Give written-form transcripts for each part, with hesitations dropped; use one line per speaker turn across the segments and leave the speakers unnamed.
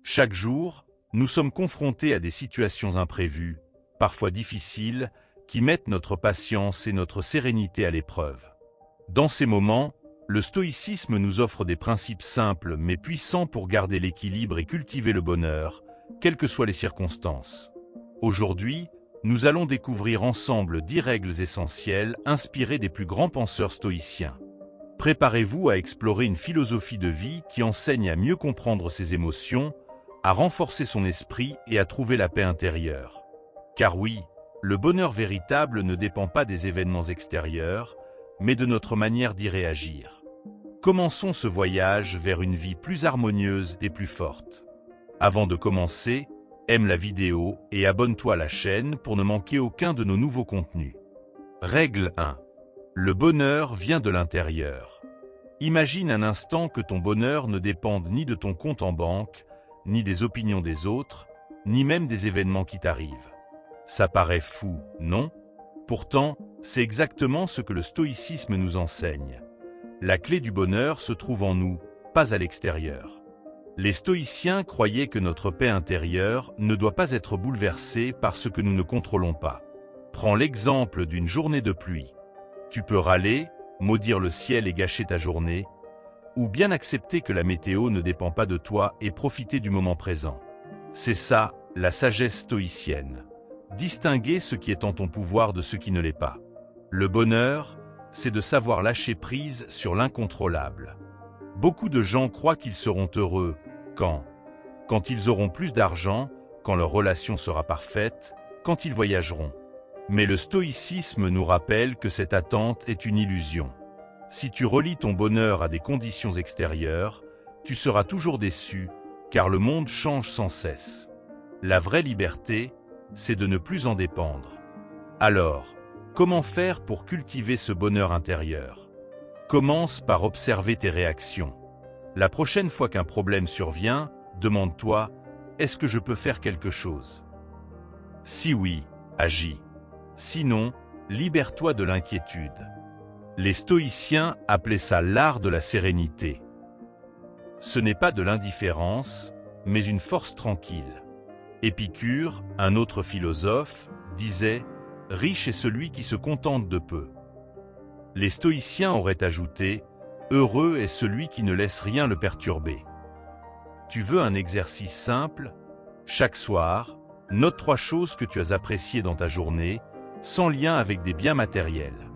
Chaque jour, nous sommes confrontés à des situations imprévues, parfois difficiles, qui mettent notre patience et notre sérénité à l'épreuve. Dans ces moments, le stoïcisme nous offre des principes simples mais puissants pour garder l'équilibre et cultiver le bonheur, quelles que soient les circonstances. Aujourd'hui, nous allons découvrir ensemble 10 règles essentielles inspirées des plus grands penseurs stoïciens. Préparez-vous à explorer une philosophie de vie qui enseigne à mieux comprendre ses émotions, à renforcer son esprit et à trouver la paix intérieure. Car oui, le bonheur véritable ne dépend pas des événements extérieurs, mais de notre manière d'y réagir. Commençons ce voyage vers une vie plus harmonieuse et plus forte. Avant de commencer, aime la vidéo et abonne-toi à la chaîne pour ne manquer aucun de nos nouveaux contenus. Règle 1. Le bonheur vient de l'intérieur. Imagine un instant que ton bonheur ne dépende ni de ton compte en banque, ni des opinions des autres, ni même des événements qui t'arrivent. Ça paraît fou, non? Pourtant, c'est exactement ce que le stoïcisme nous enseigne. La clé du bonheur se trouve en nous, pas à l'extérieur. Les stoïciens croyaient que notre paix intérieure ne doit pas être bouleversée par ce que nous ne contrôlons pas. Prends l'exemple d'une journée de pluie. Tu peux râler, maudire le ciel et gâcher ta journée, ou bien accepter que la météo ne dépend pas de toi et profiter du moment présent. C'est ça, la sagesse stoïcienne. Distinguer ce qui est en ton pouvoir de ce qui ne l'est pas. Le bonheur, c'est de savoir lâcher prise sur l'incontrôlable. Beaucoup de gens croient qu'ils seront heureux quand ils auront plus d'argent, quand leur relation sera parfaite, quand ils voyageront. Mais le stoïcisme nous rappelle que cette attente est une illusion. Si tu relis ton bonheur à des conditions extérieures, tu seras toujours déçu, car le monde change sans cesse. La vraie liberté, c'est de ne plus en dépendre. Alors, comment faire pour cultiver ce bonheur intérieur? Commence par observer tes réactions. La prochaine fois qu'un problème survient, demande-toi, est-ce que je peux faire quelque chose? Si oui, agis. Sinon, libère-toi de l'inquiétude. Les stoïciens appelaient ça l'art de la sérénité. Ce n'est pas de l'indifférence, mais une force tranquille. Épicure, un autre philosophe, disait « Riche est celui qui se contente de peu ». Les stoïciens auraient ajouté « Heureux est celui qui ne laisse rien le perturber ». Tu veux un exercice simple? Chaque soir, note 3 choses que tu as appréciées dans ta journée, sans lien avec des biens matériels.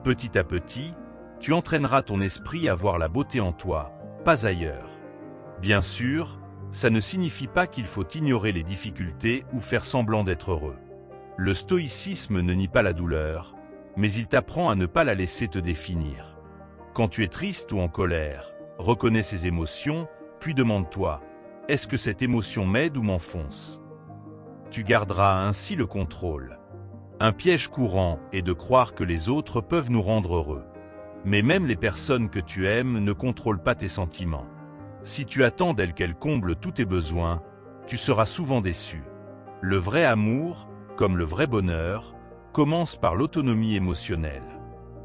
Petit à petit, tu entraîneras ton esprit à voir la beauté en toi, pas ailleurs. Bien sûr, ça ne signifie pas qu'il faut ignorer les difficultés ou faire semblant d'être heureux. Le stoïcisme ne nie pas la douleur, mais il t'apprend à ne pas la laisser te définir. Quand tu es triste ou en colère, reconnais ces émotions, puis demande-toi, est-ce que cette émotion m'aide ou m'enfonce? Tu garderas ainsi le contrôle. Un piège courant est de croire que les autres peuvent nous rendre heureux. Mais même les personnes que tu aimes ne contrôlent pas tes sentiments. Si tu attends d'elles qu'elles comblent tous tes besoins, tu seras souvent déçu. Le vrai amour, comme le vrai bonheur, commence par l'autonomie émotionnelle.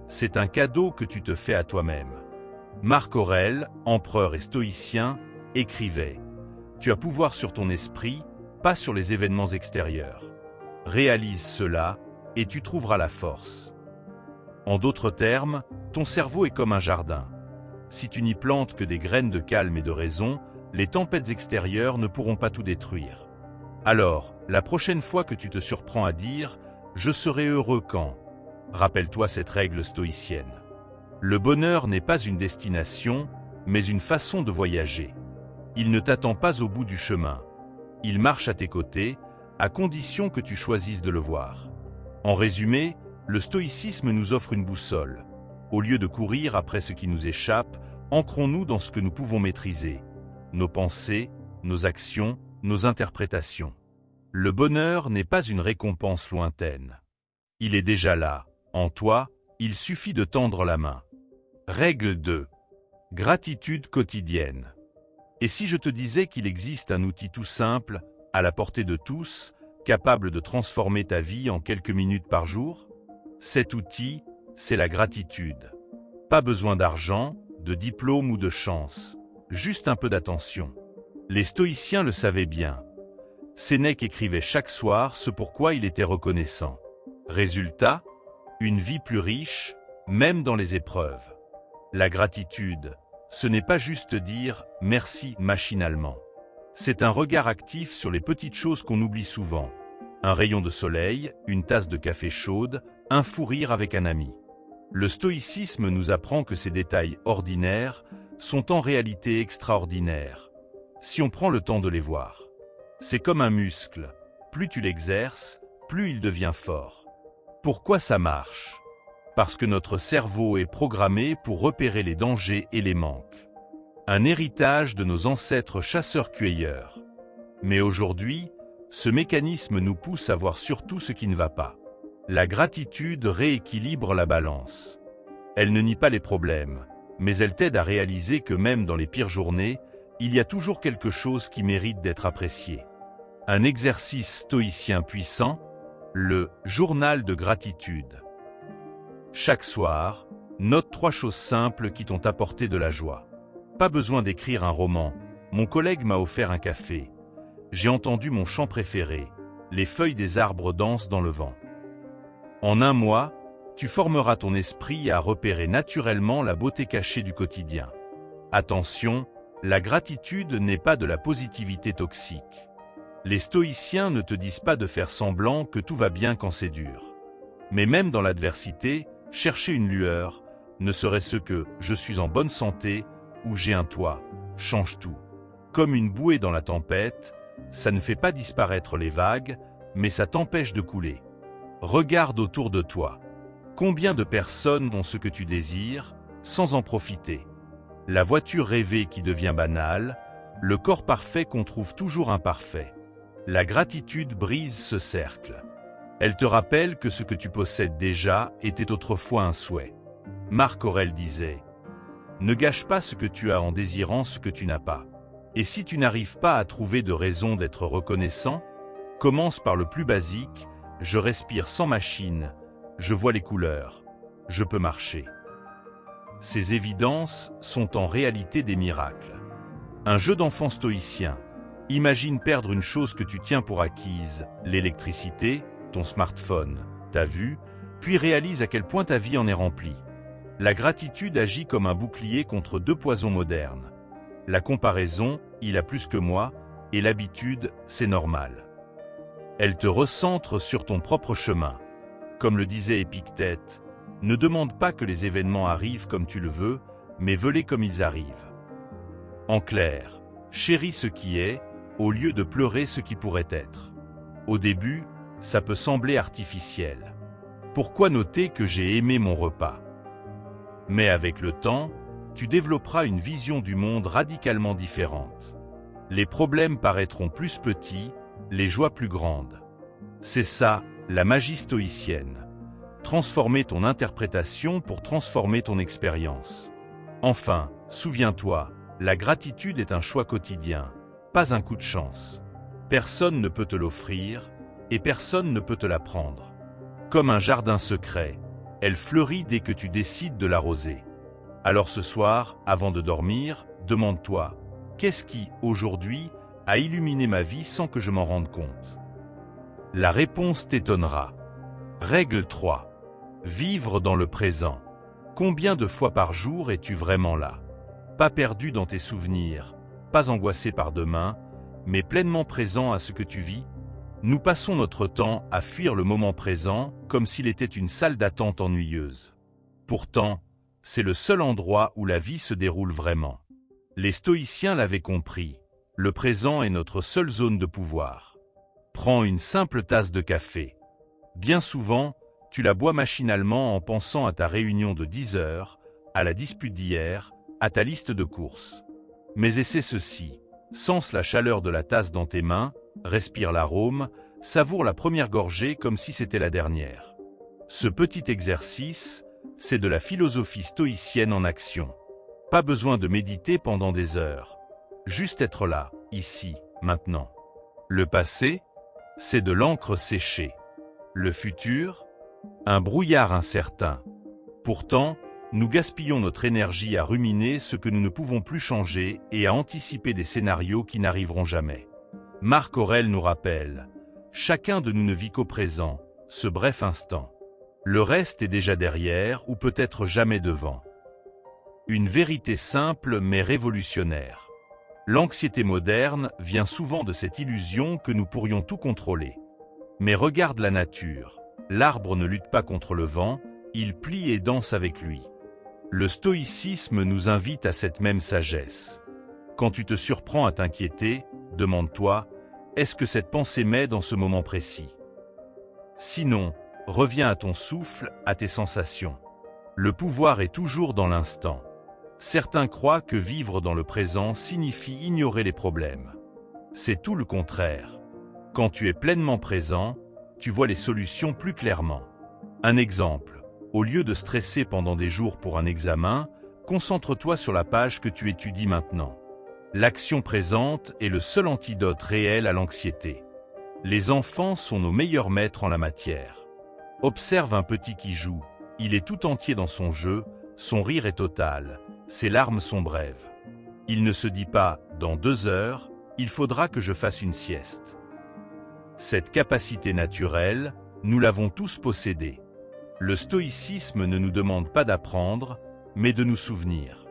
C'est un cadeau que tu te fais à toi-même. Marc Aurèle, empereur et stoïcien, écrivait « Tu as pouvoir sur ton esprit, pas sur les événements extérieurs. Réalise cela, et tu trouveras la force. » En d'autres termes, ton cerveau est comme un jardin. Si tu n'y plantes que des graines de calme et de raison, les tempêtes extérieures ne pourront pas tout détruire. Alors, la prochaine fois que tu te surprends à dire « Je serai heureux quand », rappelle-toi cette règle stoïcienne. Le bonheur n'est pas une destination, mais une façon de voyager. Il ne t'attend pas au bout du chemin. Il marche à tes côtés, à condition que tu choisisses de le voir. En résumé, le stoïcisme nous offre une boussole. Au lieu de courir après ce qui nous échappe, ancrons-nous dans ce que nous pouvons maîtriser. Nos pensées, nos actions, nos interprétations. Le bonheur n'est pas une récompense lointaine. Il est déjà là, en toi, il suffit de tendre la main. Règle 2. Gratitude quotidienne. Et si je te disais qu'il existe un outil tout simple, à la portée de tous, capable de transformer ta vie en quelques minutes par jour? Cet outil, c'est la gratitude. Pas besoin d'argent, de diplôme ou de chance, juste un peu d'attention. Les stoïciens le savaient bien. Sénèque écrivait chaque soir ce pourquoi il était reconnaissant. Résultat, une vie plus riche, même dans les épreuves. La gratitude, ce n'est pas juste dire « merci » machinalement. C'est un regard actif sur les petites choses qu'on oublie souvent. Un rayon de soleil, une tasse de café chaude, un fou rire avec un ami. Le stoïcisme nous apprend que ces détails ordinaires sont en réalité extraordinaires, si on prend le temps de les voir. C'est comme un muscle, plus tu l'exerces, plus il devient fort. Pourquoi ça marche? Parce que notre cerveau est programmé pour repérer les dangers et les manques. Un héritage de nos ancêtres chasseurs-cueilleurs. Mais aujourd'hui, ce mécanisme nous pousse à voir surtout ce qui ne va pas. La gratitude rééquilibre la balance. Elle ne nie pas les problèmes, mais elle t'aide à réaliser que même dans les pires journées, il y a toujours quelque chose qui mérite d'être apprécié. Un exercice stoïcien puissant, le journal de gratitude. Chaque soir, note 3 choses simples qui t'ont apporté de la joie. Pas besoin d'écrire un roman. Mon collègue m'a offert un café. J'ai entendu mon chant préféré. Les feuilles des arbres dansent dans le vent. En un mois, tu formeras ton esprit à repérer naturellement la beauté cachée du quotidien. Attention, la gratitude n'est pas de la positivité toxique. Les stoïciens ne te disent pas de faire semblant que tout va bien quand c'est dur. Mais même dans l'adversité, chercher une lueur, ne serait-ce que « je suis en bonne santé » ou « j'ai un toit » change tout. Comme une bouée dans la tempête, ça ne fait pas disparaître les vagues, mais ça t'empêche de couler. Regarde autour de toi. Combien de personnes ont ce que tu désires, sans en profiter? La voiture rêvée qui devient banale, le corps parfait qu'on trouve toujours imparfait. La gratitude brise ce cercle. Elle te rappelle que ce que tu possèdes déjà était autrefois un souhait. Marc Aurèle disait « Ne gâche pas ce que tu as en désirant ce que tu n'as pas. » Et si tu n'arrives pas à trouver de raison d'être reconnaissant, commence par le plus basique, je respire sans machine, je vois les couleurs, je peux marcher. Ces évidences sont en réalité des miracles. Un jeu d'enfant stoïcien. Imagine perdre une chose que tu tiens pour acquise, l'électricité, ton smartphone, ta vue, puis réalise à quel point ta vie en est remplie. La gratitude agit comme un bouclier contre 2 poisons modernes. La comparaison, il a plus que moi, et l'habitude, c'est normal. Elle te recentre sur ton propre chemin. Comme le disait Épictète, ne demande pas que les événements arrivent comme tu le veux, mais veux-les comme ils arrivent. En clair, chéris ce qui est, au lieu de pleurer ce qui pourrait être. Au début, ça peut sembler artificiel. Pourquoi noter que j'ai aimé mon repas? Mais avec le temps, tu développeras une vision du monde radicalement différente. Les problèmes paraîtront plus petits, les joies plus grandes. C'est ça, la magie stoïcienne. Transformer ton interprétation pour transformer ton expérience. Enfin, souviens-toi, la gratitude est un choix quotidien, pas un coup de chance. Personne ne peut te l'offrir, et personne ne peut te la prendre. Comme un jardin secret, elle fleurit dès que tu décides de l'arroser. Alors ce soir, avant de dormir, demande-toi, qu'est-ce qui, aujourd'hui, a illuminé ma vie sans que je m'en rende compte? La réponse t'étonnera. Règle 3. Vivre dans le présent. Combien de fois par jour es-tu vraiment là? Pas perdu dans tes souvenirs, pas angoissé par demain, mais pleinement présent à ce que tu vis? Nous passons notre temps à fuir le moment présent comme s'il était une salle d'attente ennuyeuse. Pourtant, c'est le seul endroit où la vie se déroule vraiment. Les stoïciens l'avaient compris, le présent est notre seule zone de pouvoir. Prends une simple tasse de café. Bien souvent, tu la bois machinalement en pensant à ta réunion de 10 heures, à la dispute d'hier, à ta liste de courses. Mais essaie ceci, sens la chaleur de la tasse dans tes mains, respire l'arôme, savoure la première gorgée comme si c'était la dernière. Ce petit exercice, c'est de la philosophie stoïcienne en action. Pas besoin de méditer pendant des heures. Juste être là, ici, maintenant. Le passé, c'est de l'encre séchée. Le futur, un brouillard incertain. Pourtant, nous gaspillons notre énergie à ruminer ce que nous ne pouvons plus changer et à anticiper des scénarios qui n'arriveront jamais. Marc Aurèle nous rappelle « Chacun de nous ne vit qu'au présent, ce bref instant. Le reste est déjà derrière ou peut-être jamais devant. » Une vérité simple mais révolutionnaire. L'anxiété moderne vient souvent de cette illusion que nous pourrions tout contrôler. Mais regarde la nature. L'arbre ne lutte pas contre le vent, il plie et danse avec lui. Le stoïcisme nous invite à cette même sagesse. Quand tu te surprends à t'inquiéter, demande-toi, est-ce que cette pensée m'aide dans ce moment précis? Sinon, reviens à ton souffle, à tes sensations. Le pouvoir est toujours dans l'instant. Certains croient que vivre dans le présent signifie ignorer les problèmes. C'est tout le contraire. Quand tu es pleinement présent, tu vois les solutions plus clairement. Un exemple, au lieu de stresser pendant des jours pour un examen, concentre-toi sur la page que tu étudies maintenant. L'action présente est le seul antidote réel à l'anxiété. Les enfants sont nos meilleurs maîtres en la matière. Observe un petit qui joue, il est tout entier dans son jeu, son rire est total. Ses larmes sont brèves. Il ne se dit pas « dans 2 heures, il faudra que je fasse une sieste ». Cette capacité naturelle, nous l'avons tous possédée. Le stoïcisme ne nous demande pas d'apprendre, mais de nous souvenir.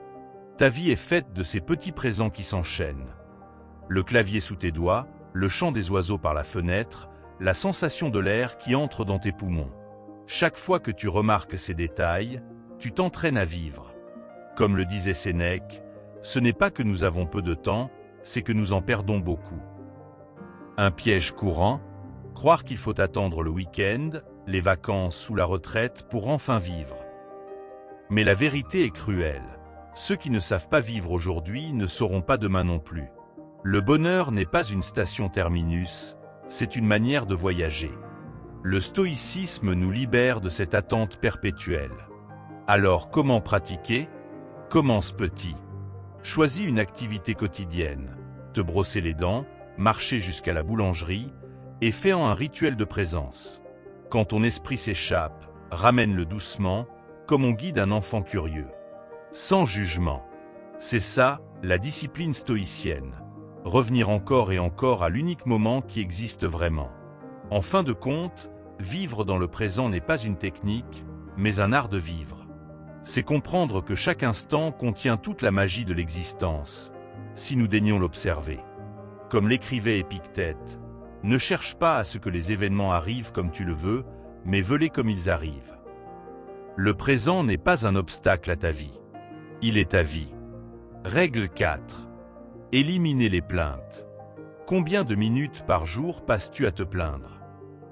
Ta vie est faite de ces petits présents qui s'enchaînent. Le clavier sous tes doigts, le chant des oiseaux par la fenêtre, la sensation de l'air qui entre dans tes poumons. Chaque fois que tu remarques ces détails, tu t'entraînes à vivre. Comme le disait Sénèque, ce n'est pas que nous avons peu de temps, c'est que nous en perdons beaucoup. Un piège courant, croire qu'il faut attendre le week-end, les vacances ou la retraite pour enfin vivre. Mais la vérité est cruelle. Ceux qui ne savent pas vivre aujourd'hui ne sauront pas demain non plus. Le bonheur n'est pas une station terminus, c'est une manière de voyager. Le stoïcisme nous libère de cette attente perpétuelle. Alors comment pratiquer ? Commence petit. Choisis une activité quotidienne, te brosser les dents, marcher jusqu'à la boulangerie, et fais-en un rituel de présence. Quand ton esprit s'échappe, ramène-le doucement, comme on guide un enfant curieux. Sans jugement. C'est ça, la discipline stoïcienne. Revenir encore et encore à l'unique moment qui existe vraiment. En fin de compte, vivre dans le présent n'est pas une technique, mais un art de vivre. C'est comprendre que chaque instant contient toute la magie de l'existence, si nous daignons l'observer. Comme l'écrivait Épictète, ne cherche pas à ce que les événements arrivent comme tu le veux, mais veux-les comme ils arrivent. Le présent n'est pas un obstacle à ta vie. Il est ta vie. Règle 4. Éliminer les plaintes. Combien de minutes par jour passes-tu à te plaindre?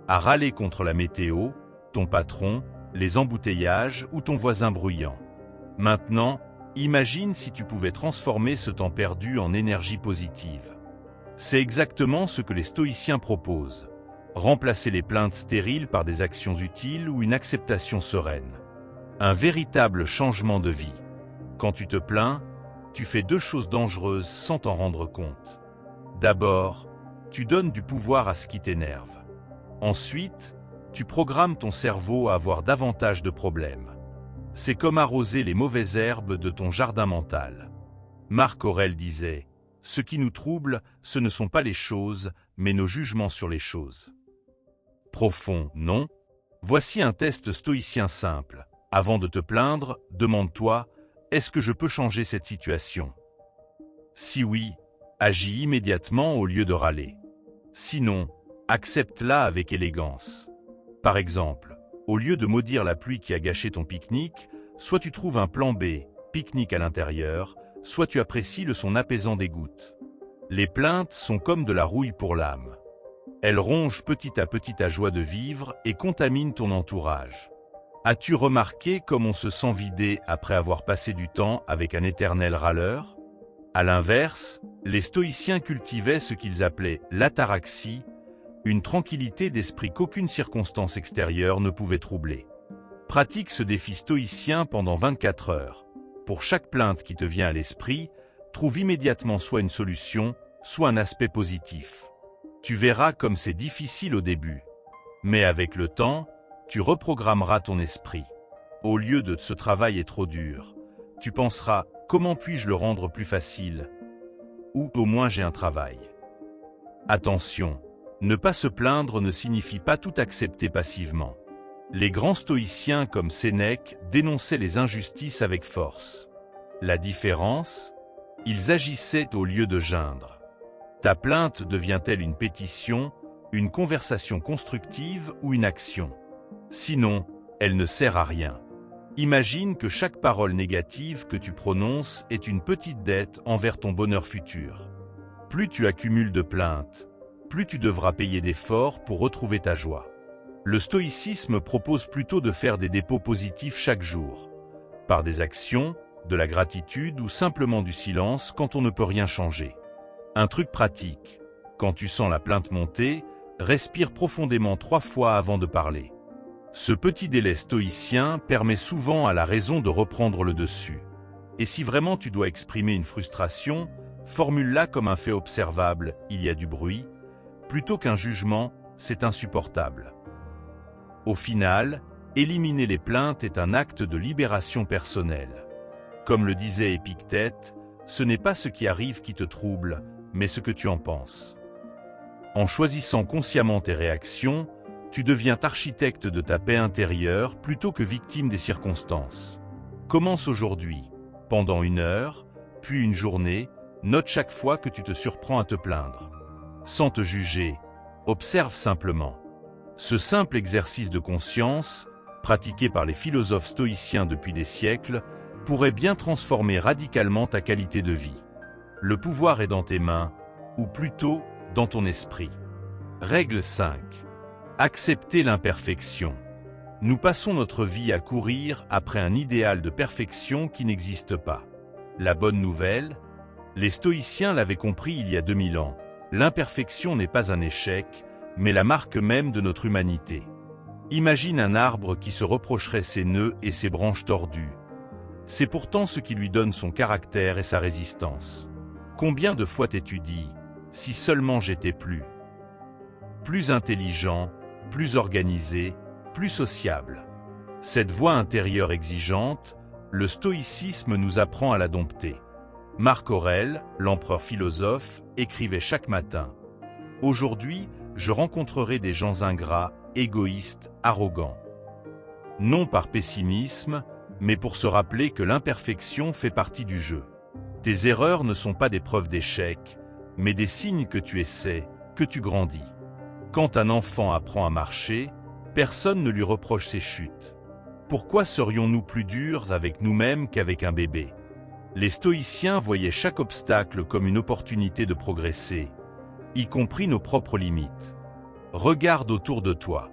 À râler contre la météo, ton patron, les embouteillages ou ton voisin bruyant. Maintenant, imagine si tu pouvais transformer ce temps perdu en énergie positive. C'est exactement ce que les stoïciens proposent. Remplacer les plaintes stériles par des actions utiles ou une acceptation sereine. Un véritable changement de vie. Quand tu te plains, tu fais 2 choses dangereuses sans t'en rendre compte. D'abord, tu donnes du pouvoir à ce qui t'énerve. Ensuite, tu programmes ton cerveau à avoir davantage de problèmes. C'est comme arroser les mauvaises herbes de ton jardin mental. Marc Aurèle disait « Ce qui nous trouble, ce ne sont pas les choses, mais nos jugements sur les choses. » Profond, non? Voici un test stoïcien simple. Avant de te plaindre, demande-toi « Est-ce que je peux changer cette situation ?» Si oui, agis immédiatement au lieu de râler. Sinon, accepte-la avec élégance. Par exemple, au lieu de maudire la pluie qui a gâché ton pique-nique, soit tu trouves un plan B, pique-nique à l'intérieur, soit tu apprécies le son apaisant des gouttes. Les plaintes sont comme de la rouille pour l'âme. Elles rongent petit à petit ta joie de vivre et contaminent ton entourage. As-tu remarqué comme on se sent vidé après avoir passé du temps avec un éternel râleur? À l'inverse, les stoïciens cultivaient ce qu'ils appelaient l'ataraxie, une tranquillité d'esprit qu'aucune circonstance extérieure ne pouvait troubler. Pratique ce défi stoïcien pendant 24 heures. Pour chaque plainte qui te vient à l'esprit, trouve immédiatement soit une solution, soit un aspect positif. Tu verras comme c'est difficile au début. Mais avec le temps, tu reprogrammeras ton esprit. Au lieu de « ce travail est trop dur », tu penseras « comment puis-je le rendre plus facile ?» ou « au moins j'ai un travail ». Attention, ne pas se plaindre ne signifie pas tout accepter passivement. Les grands stoïciens comme Sénèque dénonçaient les injustices avec force. La différence? Ils agissaient au lieu de geindre. Ta plainte devient-elle une pétition, une conversation constructive ou une action? Sinon, elle ne sert à rien. Imagine que chaque parole négative que tu prononces est une petite dette envers ton bonheur futur. Plus tu accumules de plaintes, plus tu devras payer d'efforts pour retrouver ta joie. Le stoïcisme propose plutôt de faire des dépôts positifs chaque jour, par des actions, de la gratitude ou simplement du silence quand on ne peut rien changer. Un truc pratique, quand tu sens la plainte monter, respire profondément 3 fois avant de parler. Ce petit délai stoïcien permet souvent à la raison de reprendre le dessus. Et si vraiment tu dois exprimer une frustration, formule-la comme un fait observable, il y a du bruit, plutôt qu'un jugement, c'est insupportable. Au final, éliminer les plaintes est un acte de libération personnelle. Comme le disait Épictète, ce n'est pas ce qui arrive qui te trouble, mais ce que tu en penses. En choisissant consciemment tes réactions, tu deviens architecte de ta paix intérieure plutôt que victime des circonstances. Commence aujourd'hui, pendant 1 heure, puis une journée, note chaque fois que tu te surprends à te plaindre. Sans te juger, observe simplement. Ce simple exercice de conscience, pratiqué par les philosophes stoïciens depuis des siècles, pourrait bien transformer radicalement ta qualité de vie. Le pouvoir est dans tes mains, ou plutôt dans ton esprit. Règle 5. Accepter l'imperfection. Nous passons notre vie à courir après un idéal de perfection qui n'existe pas. La bonne nouvelle? Les stoïciens l'avaient compris il y a 2000 ans. L'imperfection n'est pas un échec, mais la marque même de notre humanité. Imagine un arbre qui se reprocherait ses nœuds et ses branches tordues. C'est pourtant ce qui lui donne son caractère et sa résistance. Combien de fois t'es-tu dit « si seulement j'étais plus intelligent, plus organisé, plus sociable ». Cette voix intérieure exigeante, le stoïcisme nous apprend à la dompter. Marc Aurèle, l'empereur philosophe, écrivait chaque matin « Aujourd'hui, je rencontrerai des gens ingrats, égoïstes, arrogants. » Non par pessimisme, mais pour se rappeler que l'imperfection fait partie du jeu. Tes erreurs ne sont pas des preuves d'échec, mais des signes que tu essaies, que tu grandis. Quand un enfant apprend à marcher, personne ne lui reproche ses chutes. Pourquoi serions-nous plus durs avec nous-mêmes qu'avec un bébé? Les stoïciens voyaient chaque obstacle comme une opportunité de progresser, y compris nos propres limites. Regarde autour de toi.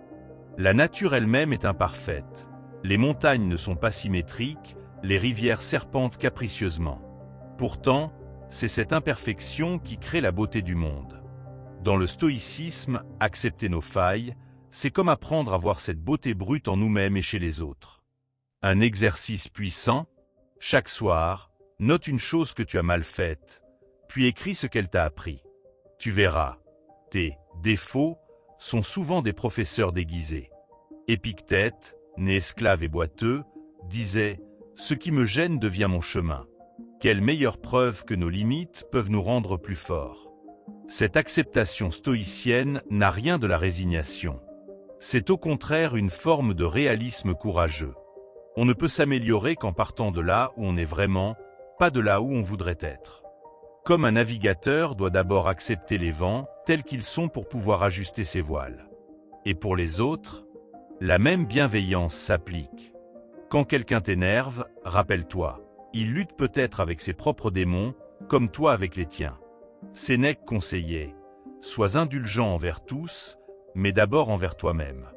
La nature elle-même est imparfaite. Les montagnes ne sont pas symétriques, les rivières serpentent capricieusement. Pourtant, c'est cette imperfection qui crée la beauté du monde. Dans le stoïcisme, accepter nos failles, c'est comme apprendre à voir cette beauté brute en nous-mêmes et chez les autres. Un exercice puissant, chaque soir, note une chose que tu as mal faite, puis écris ce qu'elle t'a appris. Tu verras, tes défauts sont souvent des professeurs déguisés. Épictète, né esclave et boiteux, disait « Ce qui me gêne devient mon chemin ». Quelle meilleure preuve que nos limites peuvent nous rendre plus forts. Cette acceptation stoïcienne n'a rien de la résignation. C'est au contraire une forme de réalisme courageux. On ne peut s'améliorer qu'en partant de là où on est vraiment, pas de là où on voudrait être. Comme un navigateur doit d'abord accepter les vents tels qu'ils sont pour pouvoir ajuster ses voiles. Et pour les autres, la même bienveillance s'applique. Quand quelqu'un t'énerve, rappelle-toi, il lutte peut-être avec ses propres démons, comme toi avec les tiens. Sénèque conseillait, sois indulgent envers tous, mais d'abord envers toi-même.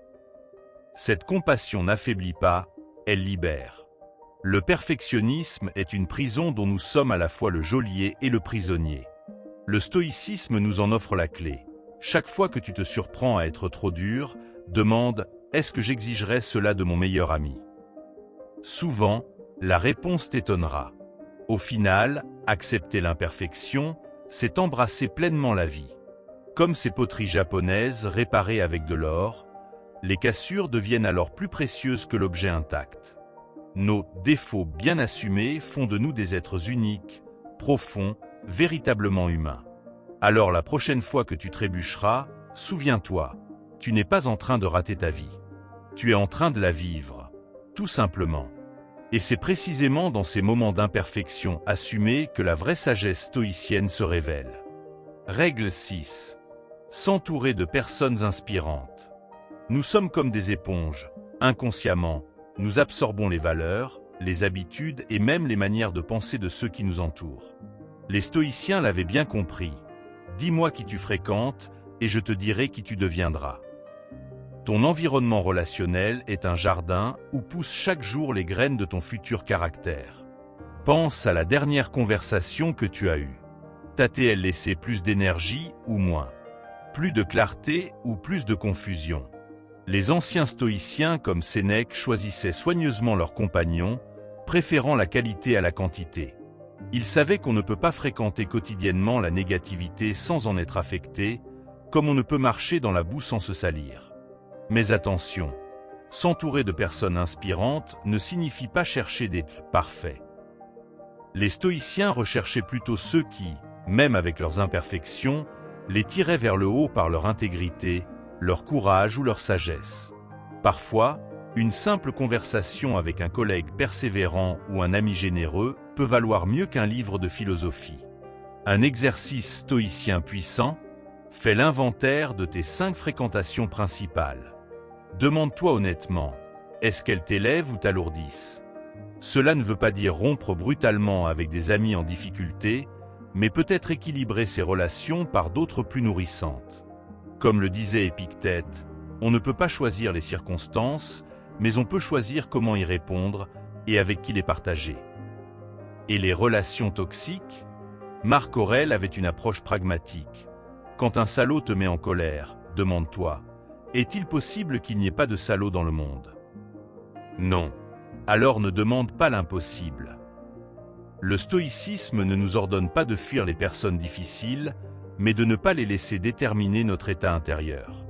Cette compassion n'affaiblit pas, elle libère. Le perfectionnisme est une prison dont nous sommes à la fois le geôlier et le prisonnier. Le stoïcisme nous en offre la clé. Chaque fois que tu te surprends à être trop dur, demande « Est-ce que j'exigerais cela de mon meilleur ami ?» Souvent, la réponse t'étonnera. Au final, accepter l'imperfection, c'est embrasser pleinement la vie. Comme ces poteries japonaises réparées avec de l'or, les cassures deviennent alors plus précieuses que l'objet intact. Nos défauts bien assumés font de nous des êtres uniques, profonds, véritablement humains. Alors la prochaine fois que tu trébucheras, souviens-toi, tu n'es pas en train de rater ta vie. Tu es en train de la vivre, tout simplement. Et c'est précisément dans ces moments d'imperfection assumée que la vraie sagesse stoïcienne se révèle. Règle 6. S'entourer de personnes inspirantes. Nous sommes comme des éponges, inconsciemment, nous absorbons les valeurs, les habitudes et même les manières de penser de ceux qui nous entourent. Les stoïciens l'avaient bien compris. Dis-moi qui tu fréquentes et je te dirai qui tu deviendras. Ton environnement relationnel est un jardin où poussent chaque jour les graines de ton futur caractère. Pense à la dernière conversation que tu as eue. T'a-t-elle laissé plus d'énergie ou moins? Plus de clarté ou plus de confusion? Les anciens stoïciens comme Sénèque choisissaient soigneusement leurs compagnons, préférant la qualité à la quantité. Ils savaient qu'on ne peut pas fréquenter quotidiennement la négativité sans en être affecté, comme on ne peut marcher dans la boue sans se salir. Mais attention, s'entourer de personnes inspirantes ne signifie pas chercher d'être parfaits. Les stoïciens recherchaient plutôt ceux qui, même avec leurs imperfections, les tiraient vers le haut par leur intégrité, leur courage ou leur sagesse. Parfois, une simple conversation avec un collègue persévérant ou un ami généreux peut valoir mieux qu'un livre de philosophie. Un exercice stoïcien puissant? Fais l'inventaire de tes 5 fréquentations principales. Demande-toi honnêtement, est-ce qu'elles t'élèvent ou t'alourdissent? Cela ne veut pas dire rompre brutalement avec des amis en difficulté, mais peut-être équilibrer ses relations par d'autres plus nourrissantes. Comme le disait Épictète, on ne peut pas choisir les circonstances, mais on peut choisir comment y répondre et avec qui les partager. Et les relations toxiques? Marc Aurèle avait une approche pragmatique. Quand un salaud te met en colère, demande-toi, est-il possible qu'il n'y ait pas de salauds dans le monde? Non. Alors ne demande pas l'impossible. Le stoïcisme ne nous ordonne pas de fuir les personnes difficiles, mais de ne pas les laisser déterminer notre état intérieur.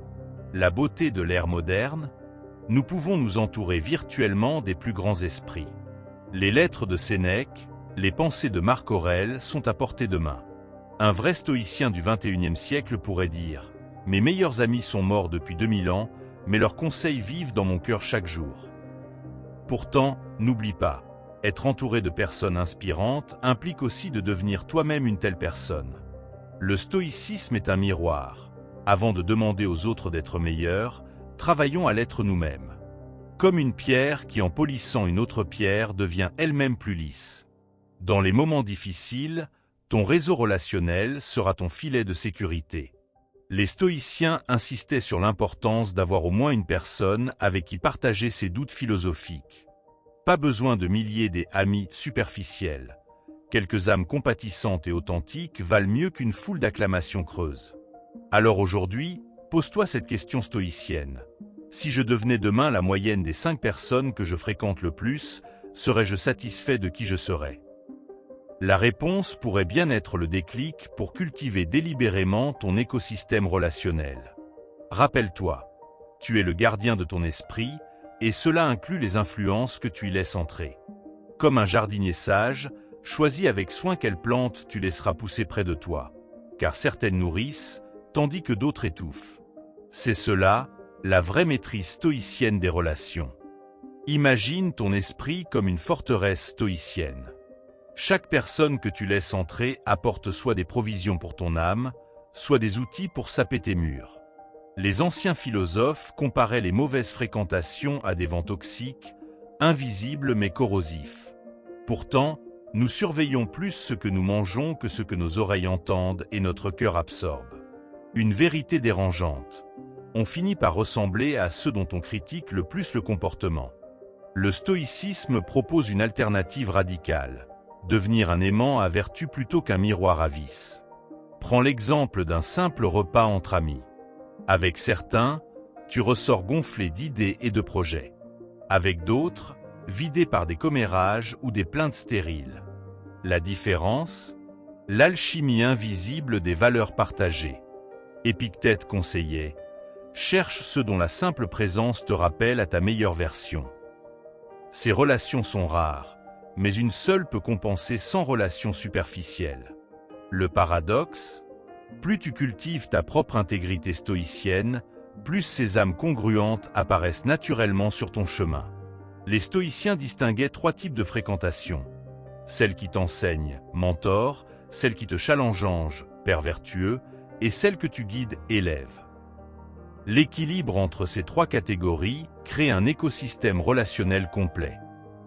La beauté de l'ère moderne? Nous pouvons nous entourer virtuellement des plus grands esprits. Les lettres de Sénèque, les pensées de Marc Aurèle sont à portée de main. Un vrai stoïcien du XXIe siècle pourrait dire « Mes meilleurs amis sont morts depuis 2000 ans, mais leurs conseils vivent dans mon cœur chaque jour. » Pourtant, n'oublie pas, être entouré de personnes inspirantes implique aussi de devenir toi-même une telle personne. Le stoïcisme est un miroir. Avant de demander aux autres d'être meilleurs, travaillons à l'être nous-mêmes. Comme une pierre qui, en polissant une autre pierre, devient elle-même plus lisse. Dans les moments difficiles, ton réseau relationnel sera ton filet de sécurité. Les stoïciens insistaient sur l'importance d'avoir au moins une personne avec qui partager ses doutes philosophiques. Pas besoin de milliers d'amis superficiels. Quelques âmes compatissantes et authentiques valent mieux qu'une foule d'acclamations creuses. Alors aujourd'hui, pose-toi cette question stoïcienne. Si je devenais demain la moyenne des 5 personnes que je fréquente le plus, serais-je satisfait de qui je serais? La réponse pourrait bien être le déclic pour cultiver délibérément ton écosystème relationnel. Rappelle-toi, tu es le gardien de ton esprit, et cela inclut les influences que tu y laisses entrer. Comme un jardinier sage, choisis avec soin quelles plantes tu laisseras pousser près de toi, car certaines nourrissent, tandis que d'autres étouffent. C'est cela, la vraie maîtrise stoïcienne des relations. Imagine ton esprit comme une forteresse stoïcienne. Chaque personne que tu laisses entrer apporte soit des provisions pour ton âme, soit des outils pour saper tes murs. Les anciens philosophes comparaient les mauvaises fréquentations à des vents toxiques, invisibles mais corrosifs. Pourtant, nous surveillons plus ce que nous mangeons que ce que nos oreilles entendent et notre cœur absorbe. Une vérité dérangeante. On finit par ressembler à ceux dont on critique le plus le comportement. Le stoïcisme propose une alternative radicale. Devenir un aimant à vertu plutôt qu'un miroir à vice. Prends l'exemple d'un simple repas entre amis. Avec certains, tu ressors gonflé d'idées et de projets. Avec d'autres, vidé par des commérages ou des plaintes stériles. La différence? L'alchimie invisible des valeurs partagées. Épictète conseillait, cherche ceux dont la simple présence te rappelle à ta meilleure version. Ces relations sont rares, mais une seule peut compenser 100 relations superficielles. Le paradoxe, plus tu cultives ta propre intégrité stoïcienne, plus ces âmes congruentes apparaissent naturellement sur ton chemin. Les stoïciens distinguaient 3 types de fréquentation. Celle qui t'enseigne, mentor, celle qui te challenge, père vertueux, et celle que tu guides, élève. L'équilibre entre ces 3 catégories crée un écosystème relationnel complet.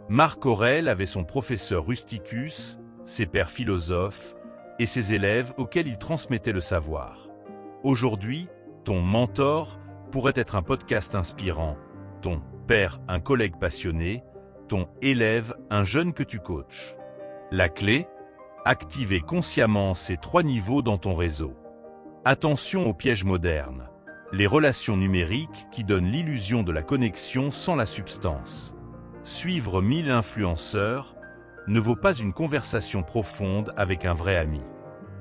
Marc Aurèle avait son professeur Rusticus, ses pairs philosophes, et ses élèves auxquels il transmettait le savoir. Aujourd'hui, ton mentor pourrait être un podcast inspirant, ton père un collègue passionné, ton élève un jeune que tu coaches. La clé ? Activer consciemment ces 3 niveaux dans ton réseau. Attention aux pièges modernes, les relations numériques qui donnent l'illusion de la connexion sans la substance. Suivre 1000 influenceurs ne vaut pas une conversation profonde avec un vrai ami.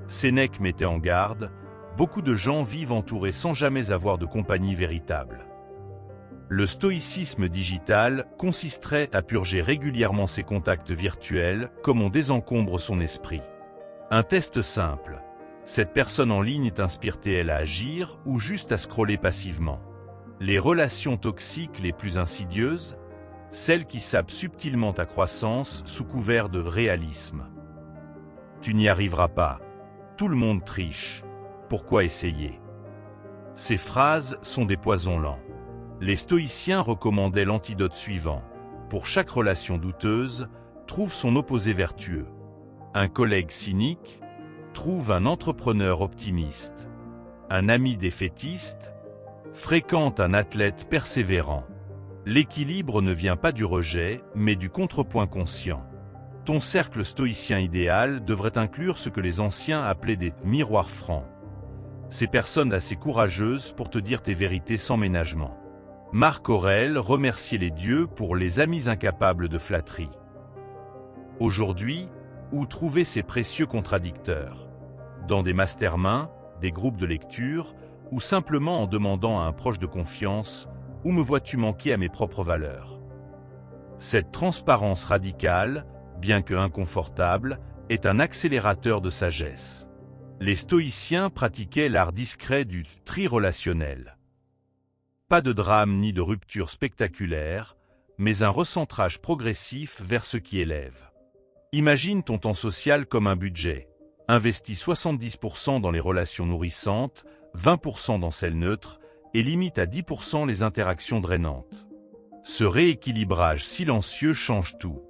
Sénèque mettait en garde, beaucoup de gens vivent entourés sans jamais avoir de compagnie véritable. Le stoïcisme digital consisterait à purger régulièrement ses contacts virtuels comme on désencombre son esprit. Un test simple. Cette personne en ligne t'inspire-t-elle à agir ou juste à scroller passivement? Les relations toxiques les plus insidieuses? Celles qui sapent subtilement ta croissance sous couvert de réalisme. Tu n'y arriveras pas. Tout le monde triche. Pourquoi essayer? Ces phrases sont des poisons lents. Les stoïciens recommandaient l'antidote suivant. Pour chaque relation douteuse, trouve son opposé vertueux. Un collègue cynique, trouve un entrepreneur optimiste. Un ami défaitiste, fréquente un athlète persévérant. L'équilibre ne vient pas du rejet, mais du contrepoint conscient. Ton cercle stoïcien idéal devrait inclure ce que les anciens appelaient des miroirs francs. Ces personnes assez courageuses pour te dire tes vérités sans ménagement. Marc Aurèle remerciait les dieux pour les amis incapables de flatterie. Aujourd'hui, où trouver ces précieux contradicteurs? Dans des masterminds, des groupes de lecture, ou simplement en demandant à un proche de confiance « Où me vois-tu manquer à mes propres valeurs ?» Cette transparence radicale, bien que inconfortable, est un accélérateur de sagesse. Les stoïciens pratiquaient l'art discret du tri relationnel. Pas de drame ni de rupture spectaculaire, mais un recentrage progressif vers ce qui élève. Imagine ton temps social comme un budget. Investis 70% dans les relations nourrissantes, 20% dans celles neutres, et limite à 10% les interactions drainantes. Ce rééquilibrage silencieux change tout.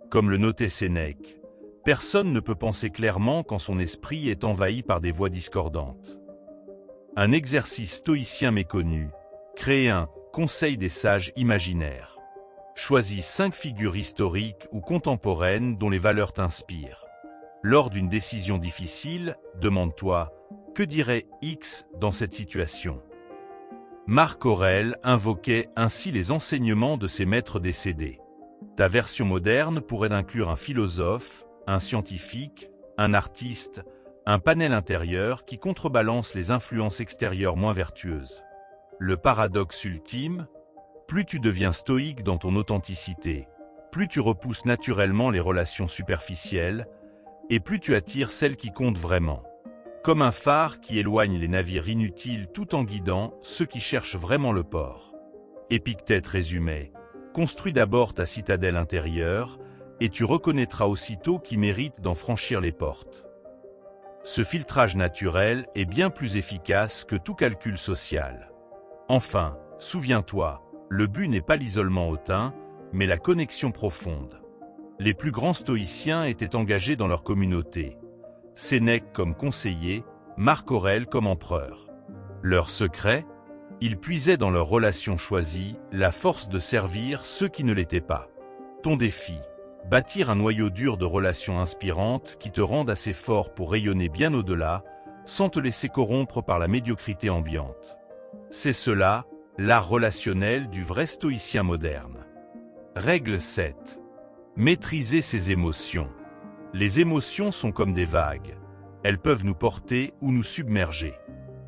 Comme le notait Sénèque, personne ne peut penser clairement quand son esprit est envahi par des voix discordantes. Un exercice stoïcien méconnu, créer un « conseil des sages imaginaire ». Choisis 5 figures historiques ou contemporaines dont les valeurs t'inspirent. Lors d'une décision difficile, demande-toi « Que dirait X dans cette situation ?» Marc Aurèle invoquait ainsi les enseignements de ses maîtres décédés. Ta version moderne pourrait inclure un philosophe, un scientifique, un artiste, un panel intérieur qui contrebalance les influences extérieures moins vertueuses. Le paradoxe ultime, plus tu deviens stoïque dans ton authenticité, plus tu repousses naturellement les relations superficielles, et plus tu attires celles qui comptent vraiment. Comme un phare qui éloigne les navires inutiles tout en guidant ceux qui cherchent vraiment le port. Épictète résumait, construis d'abord ta citadelle intérieure, et tu reconnaîtras aussitôt qui mérite d'en franchir les portes. Ce filtrage naturel est bien plus efficace que tout calcul social. Enfin, souviens-toi, le but n'est pas l'isolement hautain, mais la connexion profonde. Les plus grands stoïciens étaient engagés dans leur communauté. Sénèque comme conseiller, Marc Aurèle comme empereur. Leur secret? Ils puisaient dans leurs relations choisies la force de servir ceux qui ne l'étaient pas. Ton défi? Bâtir un noyau dur de relations inspirantes qui te rendent assez fort pour rayonner bien au-delà, sans te laisser corrompre par la médiocrité ambiante. C'est cela, l'art relationnel du vrai stoïcien moderne. Règle 7. Maîtriser ses émotions. Les émotions sont comme des vagues. Elles peuvent nous porter ou nous submerger.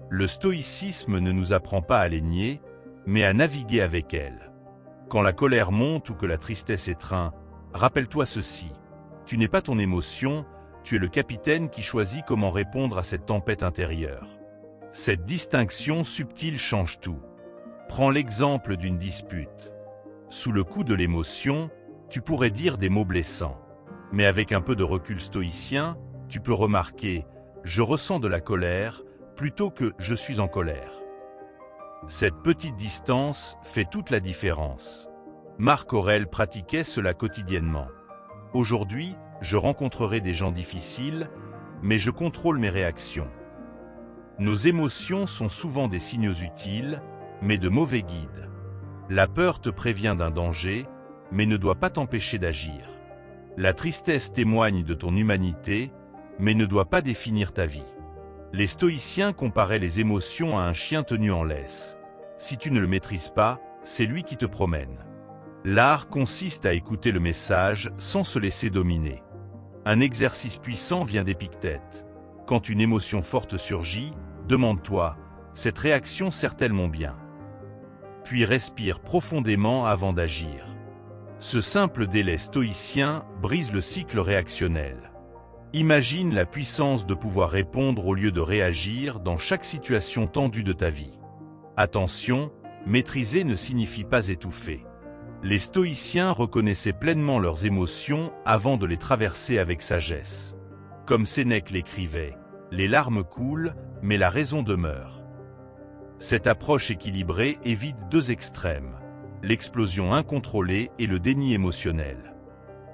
Le stoïcisme ne nous apprend pas à les nier, mais à naviguer avec elles. Quand la colère monte ou que la tristesse étreint, rappelle-toi ceci. Tu n'es pas ton émotion, tu es le capitaine qui choisit comment répondre à cette tempête intérieure. Cette distinction subtile change tout. Prends l'exemple d'une dispute. Sous le coup de l'émotion, tu pourrais dire des mots blessants. Mais avec un peu de recul stoïcien, tu peux remarquer « je ressens de la colère » plutôt que « je suis en colère ». Cette petite distance fait toute la différence. Marc Aurèle pratiquait cela quotidiennement. Aujourd'hui, je rencontrerai des gens difficiles, mais je contrôle mes réactions. Nos émotions sont souvent des signaux utiles, mais de mauvais guides. La peur te prévient d'un danger, mais ne doit pas t'empêcher d'agir. La tristesse témoigne de ton humanité, mais ne doit pas définir ta vie. Les stoïciens comparaient les émotions à un chien tenu en laisse. Si tu ne le maîtrises pas, c'est lui qui te promène. L'art consiste à écouter le message sans se laisser dominer. Un exercice puissant vient d'Épictète. Quand une émotion forte surgit, demande-toi, cette réaction sert-elle mon bien? Puis respire profondément avant d'agir. Ce simple délai stoïcien brise le cycle réactionnel. Imagine la puissance de pouvoir répondre au lieu de réagir dans chaque situation tendue de ta vie. Attention, maîtriser ne signifie pas étouffer. Les stoïciens reconnaissaient pleinement leurs émotions avant de les traverser avec sagesse. Comme Sénèque l'écrivait, « Les larmes coulent, mais la raison demeure ». Cette approche équilibrée évite deux extrêmes, l'explosion incontrôlée et le déni émotionnel.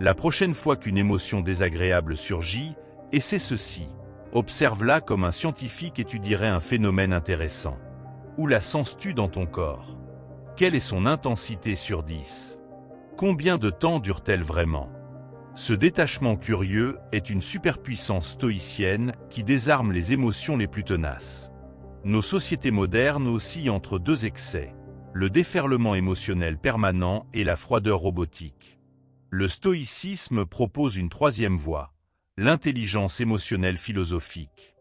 La prochaine fois qu'une émotion désagréable surgit, essaie ceci. Observe-la comme un scientifique étudierait un phénomène intéressant. Où la sens-tu dans ton corps? Quelle est son intensité sur 10? Combien de temps dure-t-elle vraiment? Ce détachement curieux est une superpuissance stoïcienne qui désarme les émotions les plus tenaces. Nos sociétés modernes oscillent entre deux excès, le déferlement émotionnel permanent et la froideur robotique. Le stoïcisme propose une troisième voie, l'intelligence émotionnelle philosophique.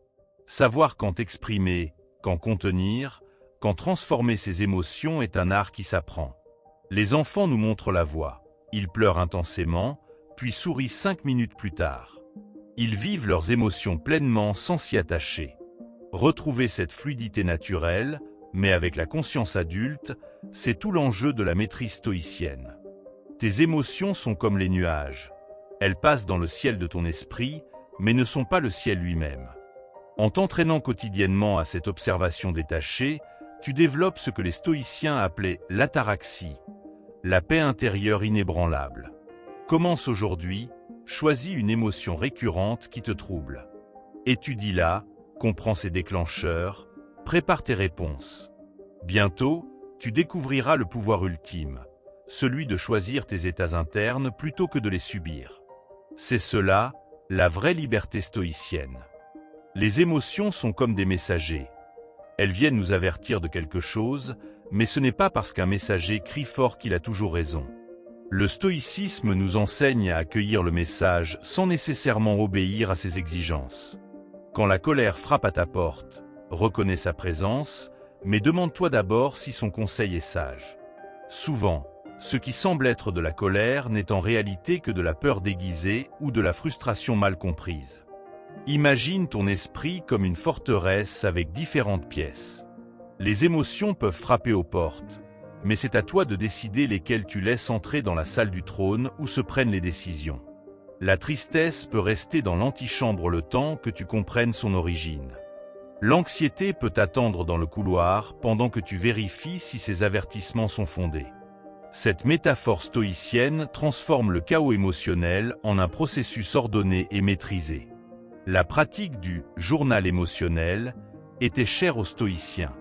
Savoir quand exprimer, quand contenir, quand transformer ses émotions est un art qui s'apprend. Les enfants nous montrent la voie. Ils pleurent intensément, puis sourient 5 minutes plus tard. Ils vivent leurs émotions pleinement sans s'y attacher. Retrouver cette fluidité naturelle, mais avec la conscience adulte, c'est tout l'enjeu de la maîtrise stoïcienne. Tes émotions sont comme les nuages. Elles passent dans le ciel de ton esprit, mais ne sont pas le ciel lui-même. En t'entraînant quotidiennement à cette observation détachée, tu développes ce que les stoïciens appelaient l'ataraxie, la paix intérieure inébranlable. Commence aujourd'hui, choisis une émotion récurrente qui te trouble. Étudie-la, comprends ses déclencheurs, prépare tes réponses. Bientôt, tu découvriras le pouvoir ultime, celui de choisir tes états internes plutôt que de les subir. C'est cela, la vraie liberté stoïcienne. Les émotions sont comme des messagers. Elles viennent nous avertir de quelque chose, mais ce n'est pas parce qu'un messager crie fort qu'il a toujours raison. Le stoïcisme nous enseigne à accueillir le message sans nécessairement obéir à ses exigences. Quand la colère frappe à ta porte, reconnais sa présence, mais demande-toi d'abord si son conseil est sage. Souvent, ce qui semble être de la colère n'est en réalité que de la peur déguisée ou de la frustration mal comprise. Imagine ton esprit comme une forteresse avec différentes pièces. Les émotions peuvent frapper aux portes, mais c'est à toi de décider lesquelles tu laisses entrer dans la salle du trône où se prennent les décisions. La tristesse peut rester dans l'antichambre le temps que tu comprennes son origine. L'anxiété peut attendre dans le couloir pendant que tu vérifies si ces avertissements sont fondés. Cette métaphore stoïcienne transforme le chaos émotionnel en un processus ordonné et maîtrisé. La pratique du « journal émotionnel » était chère aux stoïciens.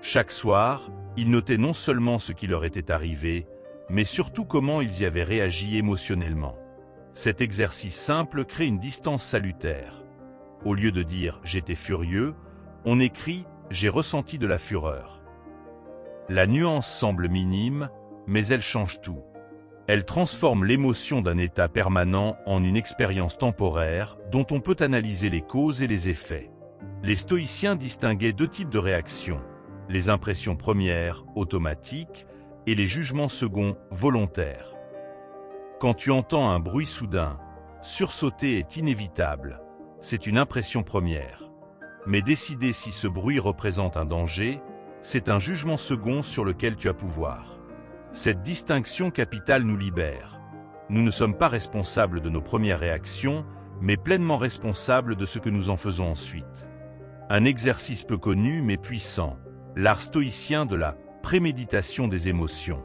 Chaque soir, ils notaient non seulement ce qui leur était arrivé, mais surtout comment ils y avaient réagi émotionnellement. Cet exercice simple crée une distance salutaire. Au lieu de dire « j'étais furieux », on écrit « j'ai ressenti de la fureur ». La nuance semble minime, mais elle change tout. Elle transforme l'émotion d'un état permanent en une expérience temporaire dont on peut analyser les causes et les effets. Les stoïciens distinguaient deux types de réactions, les impressions premières, automatiques, et les jugements seconds volontaires. Quand tu entends un bruit soudain, sursauter est inévitable, c'est une impression première. Mais décider si ce bruit représente un danger, c'est un jugement second sur lequel tu as pouvoir. Cette distinction capitale nous libère. Nous ne sommes pas responsables de nos premières réactions, mais pleinement responsables de ce que nous en faisons ensuite. Un exercice peu connu mais puissant, l'art stoïcien de la préméditation des émotions.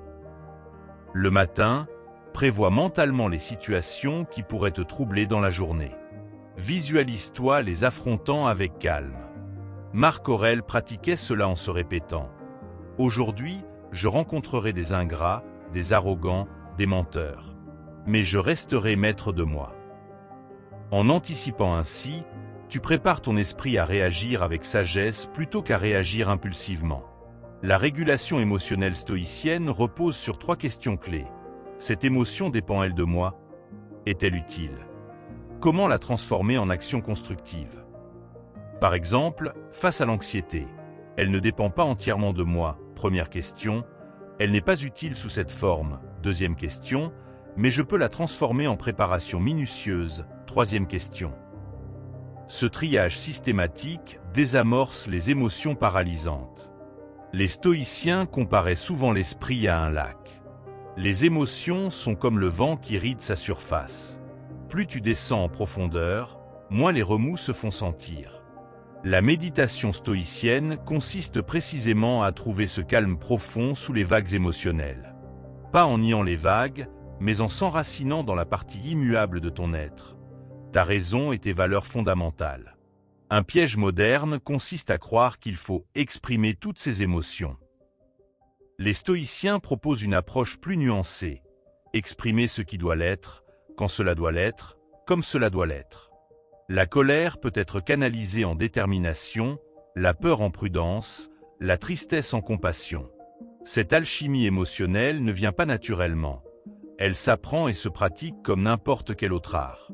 Le matin, prévois mentalement les situations qui pourraient te troubler dans la journée. Visualise-toi les affrontant avec calme. Marc Aurèle pratiquait cela en se répétant « Aujourd'hui, je rencontrerai des ingrats, des arrogants, des menteurs. Mais je resterai maître de moi. » En anticipant ainsi, tu prépares ton esprit à réagir avec sagesse plutôt qu'à réagir impulsivement. La régulation émotionnelle stoïcienne repose sur 3 questions clés. Cette émotion dépend-elle de moi? Est-elle utile? Comment la transformer en action constructive? Par exemple, face à l'anxiété, elle ne dépend pas entièrement de moi, première question. Elle n'est pas utile sous cette forme, deuxième question, mais je peux la transformer en préparation minutieuse, troisième question. Ce triage systématique désamorce les émotions paralysantes. Les stoïciens comparaient souvent l'esprit à un lac. Les émotions sont comme le vent qui ride sa surface. Plus tu descends en profondeur, moins les remous se font sentir. La méditation stoïcienne consiste précisément à trouver ce calme profond sous les vagues émotionnelles. Pas en niant les vagues, mais en s'enracinant dans la partie immuable de ton être. Ta raison et tes valeurs fondamentales. Un piège moderne consiste à croire qu'il faut exprimer toutes ces émotions. Les stoïciens proposent une approche plus nuancée. Exprimer ce qui doit l'être, quand cela doit l'être, comme cela doit l'être. La colère peut être canalisée en détermination, la peur en prudence, la tristesse en compassion. Cette alchimie émotionnelle ne vient pas naturellement. Elle s'apprend et se pratique comme n'importe quel autre art.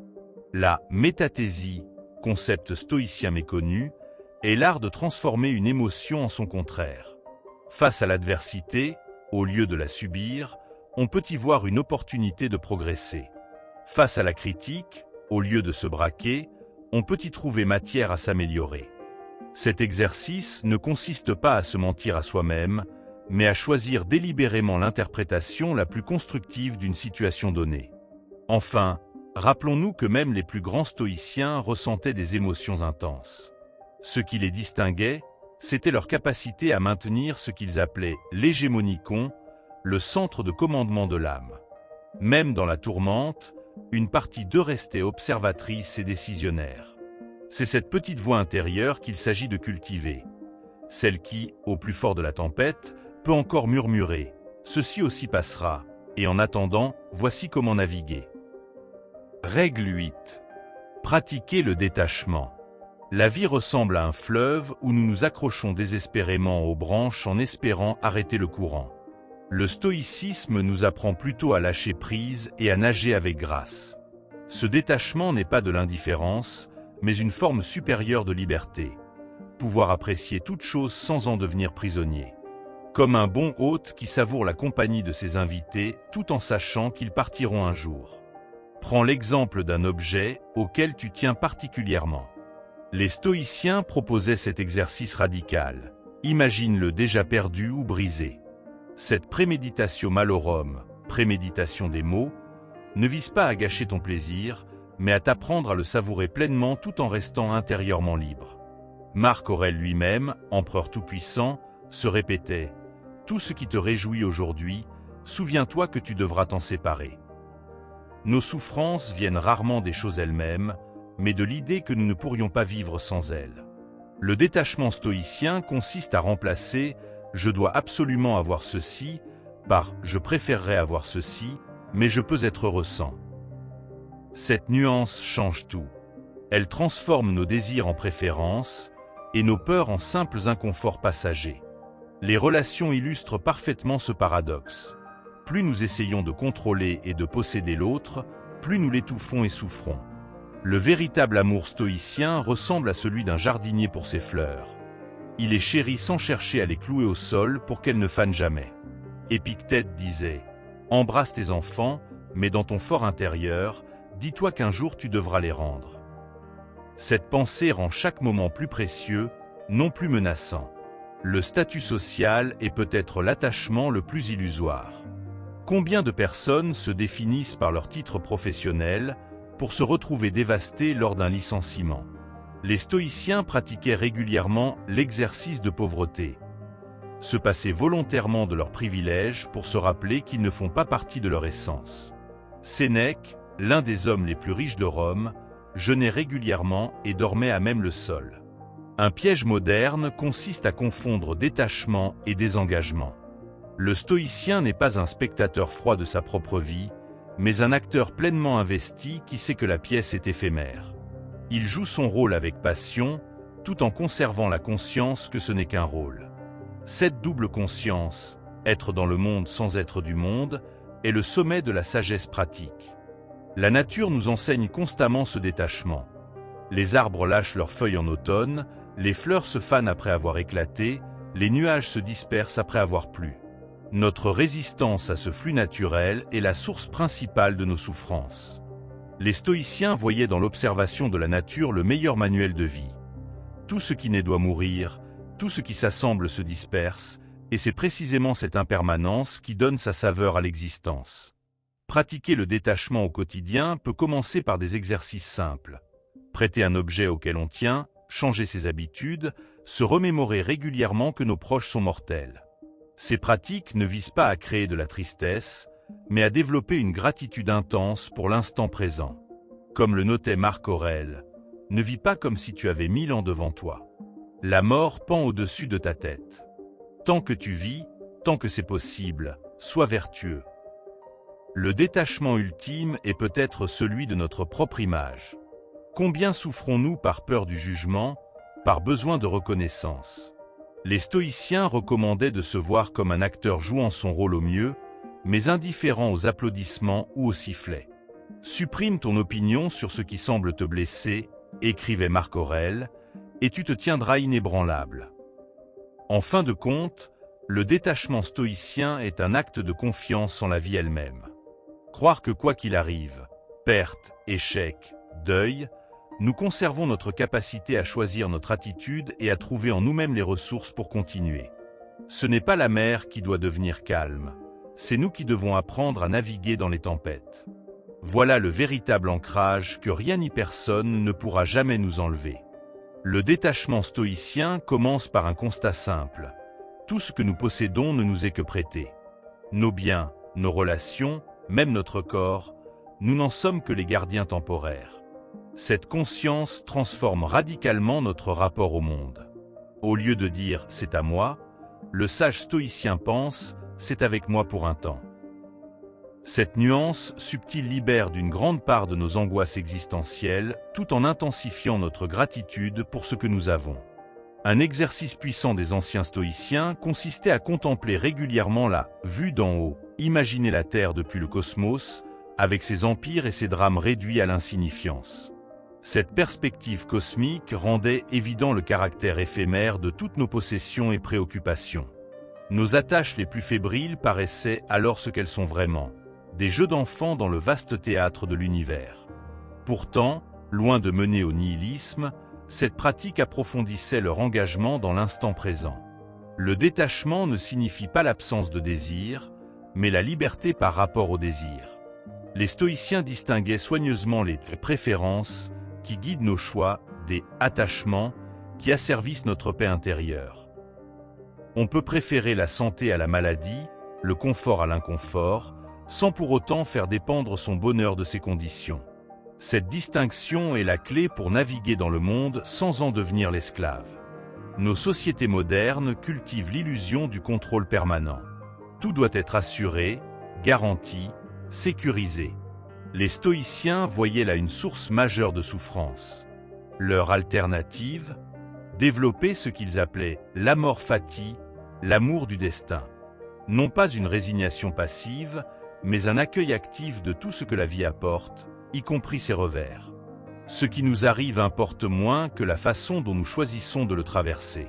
La métathésie, concept stoïcien méconnu, est l'art de transformer une émotion en son contraire. Face à l'adversité, au lieu de la subir, on peut y voir une opportunité de progresser. Face à la critique, au lieu de se braquer, on peut y trouver matière à s'améliorer. Cet exercice ne consiste pas à se mentir à soi-même, mais à choisir délibérément l'interprétation la plus constructive d'une situation donnée. Enfin, rappelons-nous que même les plus grands stoïciens ressentaient des émotions intenses. Ce qui les distinguait, c'était leur capacité à maintenir ce qu'ils appelaient l'hégémonikon, le centre de commandement de l'âme. Même dans la tourmente, une partie d'eux restait observatrice et décisionnaire. C'est cette petite voix intérieure qu'il s'agit de cultiver. Celle qui, au plus fort de la tempête, peut encore murmurer « Ceci aussi passera », et en attendant, voici comment naviguer. Règle 8. Pratiquer le détachement. La vie ressemble à un fleuve où nous nous accrochons désespérément aux branches en espérant arrêter le courant. Le stoïcisme nous apprend plutôt à lâcher prise et à nager avec grâce. Ce détachement n'est pas de l'indifférence, mais une forme supérieure de liberté. Pouvoir apprécier toute chose sans en devenir prisonnier. Comme un bon hôte qui savoure la compagnie de ses invités tout en sachant qu'ils partiront un jour. Prends l'exemple d'un objet auquel tu tiens particulièrement. Les stoïciens proposaient cet exercice radical. Imagine-le déjà perdu ou brisé. Cette préméditatio malorum, préméditation des mots, ne vise pas à gâcher ton plaisir, mais à t'apprendre à le savourer pleinement tout en restant intérieurement libre. Marc Aurèle lui-même, empereur tout-puissant, se répétait « Tout ce qui te réjouit aujourd'hui, souviens-toi que tu devras t'en séparer. » Nos souffrances viennent rarement des choses elles-mêmes, mais de l'idée que nous ne pourrions pas vivre sans elles. Le détachement stoïcien consiste à remplacer « je dois absolument avoir ceci » par « je préférerais avoir ceci, mais je peux être heureux sans ». Cette nuance change tout. Elle transforme nos désirs en préférences et nos peurs en simples inconforts passagers. Les relations illustrent parfaitement ce paradoxe. Plus nous essayons de contrôler et de posséder l'autre, plus nous l'étouffons et souffrons. Le véritable amour stoïcien ressemble à celui d'un jardinier pour ses fleurs. Il les chérit sans chercher à les clouer au sol pour qu'elles ne fanent jamais. Épictète disait « Embrasse tes enfants, mais dans ton fort intérieur, dis-toi qu'un jour tu devras les rendre. » Cette pensée rend chaque moment plus précieux, non plus menaçant. Le statut social est peut-être l'attachement le plus illusoire. Combien de personnes se définissent par leur titre professionnel pour se retrouver dévastées lors d'un licenciement? Les stoïciens pratiquaient régulièrement l'exercice de pauvreté. Se passer volontairement de leurs privilèges pour se rappeler qu'ils ne font pas partie de leur essence. Sénèque, l'un des hommes les plus riches de Rome, jeûnait régulièrement et dormait à même le sol. Un piège moderne consiste à confondre détachement et désengagement. Le stoïcien n'est pas un spectateur froid de sa propre vie, mais un acteur pleinement investi qui sait que la pièce est éphémère. Il joue son rôle avec passion, tout en conservant la conscience que ce n'est qu'un rôle. Cette double conscience, être dans le monde sans être du monde, est le sommet de la sagesse pratique. La nature nous enseigne constamment ce détachement. Les arbres lâchent leurs feuilles en automne, les fleurs se fanent après avoir éclaté, les nuages se dispersent après avoir plu. Notre résistance à ce flux naturel est la source principale de nos souffrances. Les stoïciens voyaient dans l'observation de la nature le meilleur manuel de vie. Tout ce qui naît doit mourir, tout ce qui s'assemble se disperse, et c'est précisément cette impermanence qui donne sa saveur à l'existence. Pratiquer le détachement au quotidien peut commencer par des exercices simples. Prêter un objet auquel on tient, changer ses habitudes, se remémorer régulièrement que nos proches sont mortels. Ces pratiques ne visent pas à créer de la tristesse, mais à développer une gratitude intense pour l'instant présent. Comme le notait Marc Aurèle, ne vis pas comme si tu avais 1000 ans devant toi. La mort pend au-dessus de ta tête. Tant que tu vis, tant que c'est possible, sois vertueux. Le détachement ultime est peut-être celui de notre propre image. Combien souffrons-nous par peur du jugement, par besoin de reconnaissance? Les stoïciens recommandaient de se voir comme un acteur jouant son rôle au mieux, mais indifférent aux applaudissements ou aux sifflets. Supprime ton opinion sur ce qui semble te blesser, écrivait Marc Aurèle, et tu te tiendras inébranlable. En fin de compte, le détachement stoïcien est un acte de confiance en la vie elle-même. Croire que quoi qu'il arrive, perte, échec, deuil, nous conservons notre capacité à choisir notre attitude et à trouver en nous-mêmes les ressources pour continuer. Ce n'est pas la mer qui doit devenir calme, c'est nous qui devons apprendre à naviguer dans les tempêtes. Voilà le véritable ancrage que rien ni personne ne pourra jamais nous enlever. Le détachement stoïcien commence par un constat simple. Tout ce que nous possédons ne nous est que prêté. Nos biens, nos relations, même notre corps, nous n'en sommes que les gardiens temporaires. Cette conscience transforme radicalement notre rapport au monde. Au lieu de dire « c'est à moi », le sage stoïcien pense « c'est avec moi pour un temps ». Cette nuance subtile libère d'une grande part de nos angoisses existentielles tout en intensifiant notre gratitude pour ce que nous avons. Un exercice puissant des anciens stoïciens consistait à contempler régulièrement la vue d'en haut, imaginer la Terre depuis le cosmos, avec ses empires et ses drames réduits à l'insignifiance. Cette perspective cosmique rendait évident le caractère éphémère de toutes nos possessions et préoccupations. Nos attaches les plus fébriles paraissaient alors ce qu'elles sont vraiment. Des jeux d'enfants dans le vaste théâtre de l'univers. Pourtant, loin de mener au nihilisme, cette pratique approfondissait leur engagement dans l'instant présent. Le détachement ne signifie pas l'absence de désir, mais la liberté par rapport au désir. Les stoïciens distinguaient soigneusement les préférences qui guident nos choix des attachements qui asservissent notre paix intérieure. On peut préférer la santé à la maladie, le confort à l'inconfort, sans pour autant faire dépendre son bonheur de ses conditions. Cette distinction est la clé pour naviguer dans le monde sans en devenir l'esclave. Nos sociétés modernes cultivent l'illusion du contrôle permanent. Tout doit être assuré, garanti, sécurisé. Les stoïciens voyaient là une source majeure de souffrance. Leur alternative, développer ce qu'ils appelaient l'amor fati, l'amour du destin. Non pas une résignation passive, mais un accueil actif de tout ce que la vie apporte, y compris ses revers. Ce qui nous arrive importe moins que la façon dont nous choisissons de le traverser.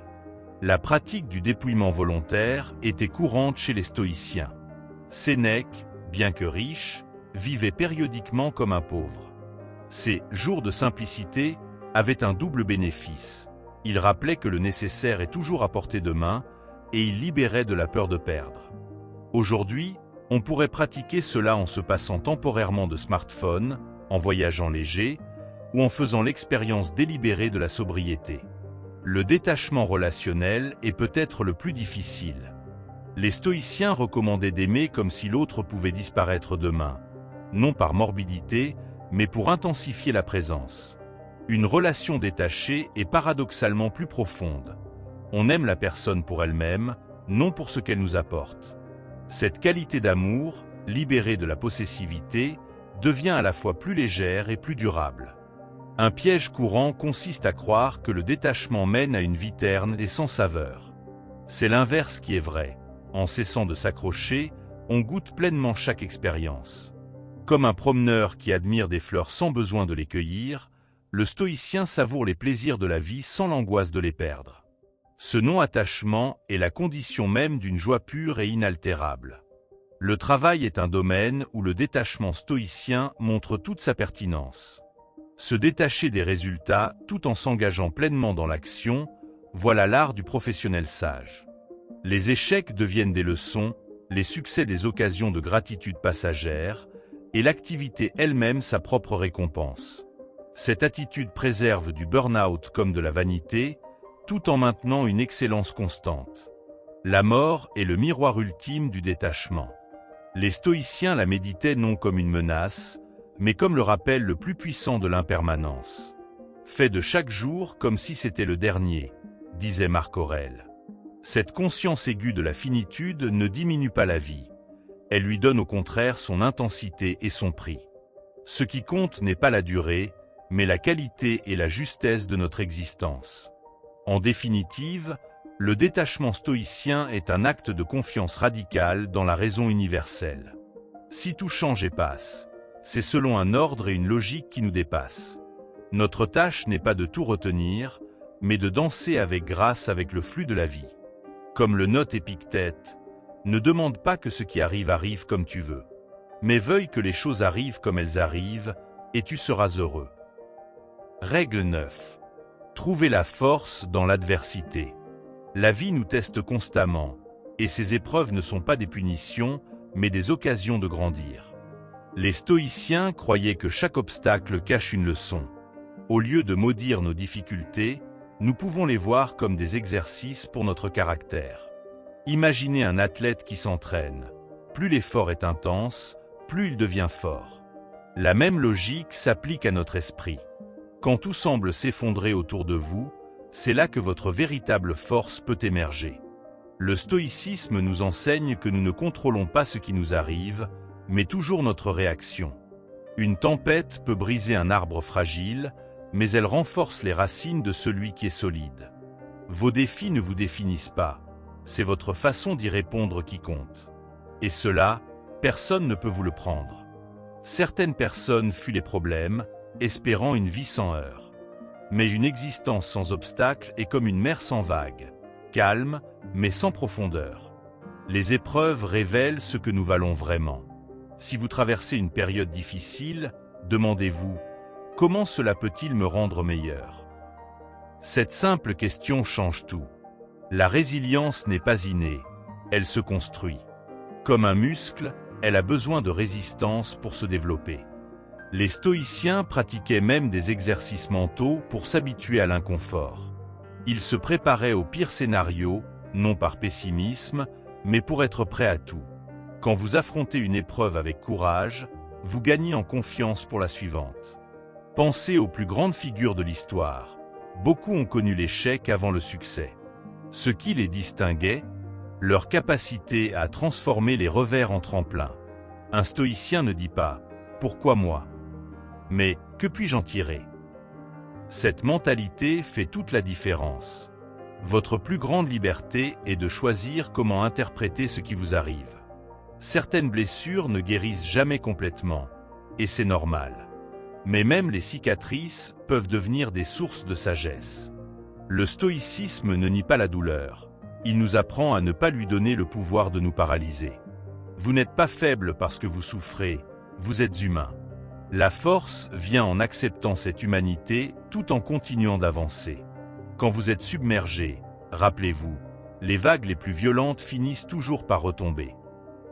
La pratique du dépouillement volontaire était courante chez les stoïciens. Sénèque, bien que riche, vivait périodiquement comme un pauvre. Ces jours de simplicité avaient un double bénéfice. Il rappelait que le nécessaire est toujours à portée de main et il libérait de la peur de perdre. Aujourd'hui, on pourrait pratiquer cela en se passant temporairement de smartphone, en voyageant léger ou en faisant l'expérience délibérée de la sobriété. Le détachement relationnel est peut-être le plus difficile. Les stoïciens recommandaient d'aimer comme si l'autre pouvait disparaître demain, non par morbidité, mais pour intensifier la présence. Une relation détachée est paradoxalement plus profonde. On aime la personne pour elle-même, non pour ce qu'elle nous apporte. Cette qualité d'amour, libérée de la possessivité, devient à la fois plus légère et plus durable. Un piège courant consiste à croire que le détachement mène à une vie terne et sans saveur. C'est l'inverse qui est vrai. En cessant de s'accrocher, on goûte pleinement chaque expérience. Comme un promeneur qui admire des fleurs sans besoin de les cueillir, le stoïcien savoure les plaisirs de la vie sans l'angoisse de les perdre. Ce non-attachement est la condition même d'une joie pure et inaltérable. Le travail est un domaine où le détachement stoïcien montre toute sa pertinence. Se détacher des résultats tout en s'engageant pleinement dans l'action, voilà l'art du professionnel sage. Les échecs deviennent des leçons, les succès des occasions de gratitude passagère, et l'activité elle-même sa propre récompense. Cette attitude préserve du burn-out comme de la vanité, tout en maintenant une excellence constante. La mort est le miroir ultime du détachement. Les stoïciens la méditaient non comme une menace, mais comme le rappel le plus puissant de l'impermanence. Fais de chaque jour comme si c'était le dernier, disait Marc Aurèle. Cette conscience aiguë de la finitude ne diminue pas la vie. Elle lui donne au contraire son intensité et son prix. Ce qui compte n'est pas la durée, mais la qualité et la justesse de notre existence. En définitive, le détachement stoïcien est un acte de confiance radicale dans la raison universelle. Si tout change et passe, c'est selon un ordre et une logique qui nous dépassent. Notre tâche n'est pas de tout retenir, mais de danser avec grâce avec le flux de la vie. Comme le note Épictète, ne demande pas que ce qui arrive arrive comme tu veux, mais veuille que les choses arrivent comme elles arrivent, et tu seras heureux. Règle 9. Trouver la force dans l'adversité. La vie nous teste constamment, et ces épreuves ne sont pas des punitions, mais des occasions de grandir. Les stoïciens croyaient que chaque obstacle cache une leçon. Au lieu de maudire nos difficultés, nous pouvons les voir comme des exercices pour notre caractère. Imaginez un athlète qui s'entraîne. Plus l'effort est intense, plus il devient fort. La même logique s'applique à notre esprit. Quand tout semble s'effondrer autour de vous, c'est là que votre véritable force peut émerger. Le stoïcisme nous enseigne que nous ne contrôlons pas ce qui nous arrive, mais toujours notre réaction. Une tempête peut briser un arbre fragile, mais elle renforce les racines de celui qui est solide. Vos défis ne vous définissent pas, c'est votre façon d'y répondre qui compte. Et cela, personne ne peut vous le prendre. Certaines personnes fuient les problèmes, espérant une vie sans heurts. Mais une existence sans obstacles est comme une mer sans vagues, calme, mais sans profondeur. Les épreuves révèlent ce que nous valons vraiment. Si vous traversez une période difficile, demandez-vous « Comment cela peut-il me rendre meilleur ?» Cette simple question change tout. La résilience n'est pas innée, elle se construit. Comme un muscle, elle a besoin de résistance pour se développer. Les stoïciens pratiquaient même des exercices mentaux pour s'habituer à l'inconfort. Ils se préparaient au pire scénario, non par pessimisme, mais pour être prêts à tout. Quand vous affrontez une épreuve avec courage, vous gagnez en confiance pour la suivante. Pensez aux plus grandes figures de l'histoire. Beaucoup ont connu l'échec avant le succès. Ce qui les distinguait, leur capacité à transformer les revers en tremplin. Un stoïcien ne dit pas « Pourquoi moi ?» mais « Que puis-je en tirer ?» Cette mentalité fait toute la différence. Votre plus grande liberté est de choisir comment interpréter ce qui vous arrive. Certaines blessures ne guérissent jamais complètement, et c'est normal. Mais même les cicatrices peuvent devenir des sources de sagesse. Le stoïcisme ne nie pas la douleur. Il nous apprend à ne pas lui donner le pouvoir de nous paralyser. Vous n'êtes pas faible parce que vous souffrez, vous êtes humain. La force vient en acceptant cette humanité tout en continuant d'avancer. Quand vous êtes submergé, rappelez-vous, les vagues les plus violentes finissent toujours par retomber.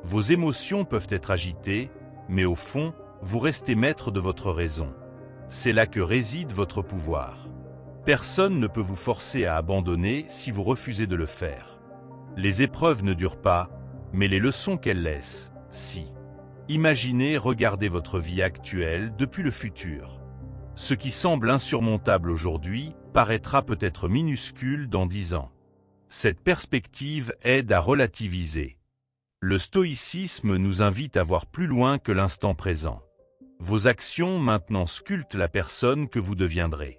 Vos émotions peuvent être agitées, mais au fond, vous restez maître de votre raison. C'est là que réside votre pouvoir. Personne ne peut vous forcer à abandonner si vous refusez de le faire. Les épreuves ne durent pas, mais les leçons qu'elles laissent, si. Imaginez, regardez votre vie actuelle depuis le futur. Ce qui semble insurmontable aujourd'hui paraîtra peut-être minuscule dans 10 ans. Cette perspective aide à relativiser. Le stoïcisme nous invite à voir plus loin que l'instant présent. Vos actions maintenant sculptent la personne que vous deviendrez.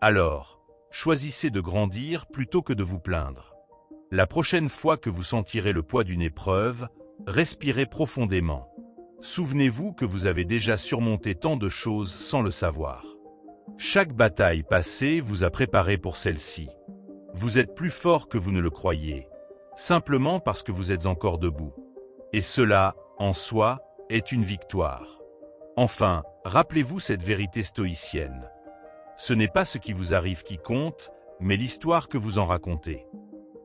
Alors, choisissez de grandir plutôt que de vous plaindre. La prochaine fois que vous sentirez le poids d'une épreuve, respirez profondément. Souvenez-vous que vous avez déjà surmonté tant de choses sans le savoir. Chaque bataille passée vous a préparé pour celle-ci. Vous êtes plus fort que vous ne le croyez, simplement parce que vous êtes encore debout. Et cela, en soi, est une victoire. Enfin, rappelez-vous cette vérité stoïcienne. Ce n'est pas ce qui vous arrive qui compte, mais l'histoire que vous en racontez.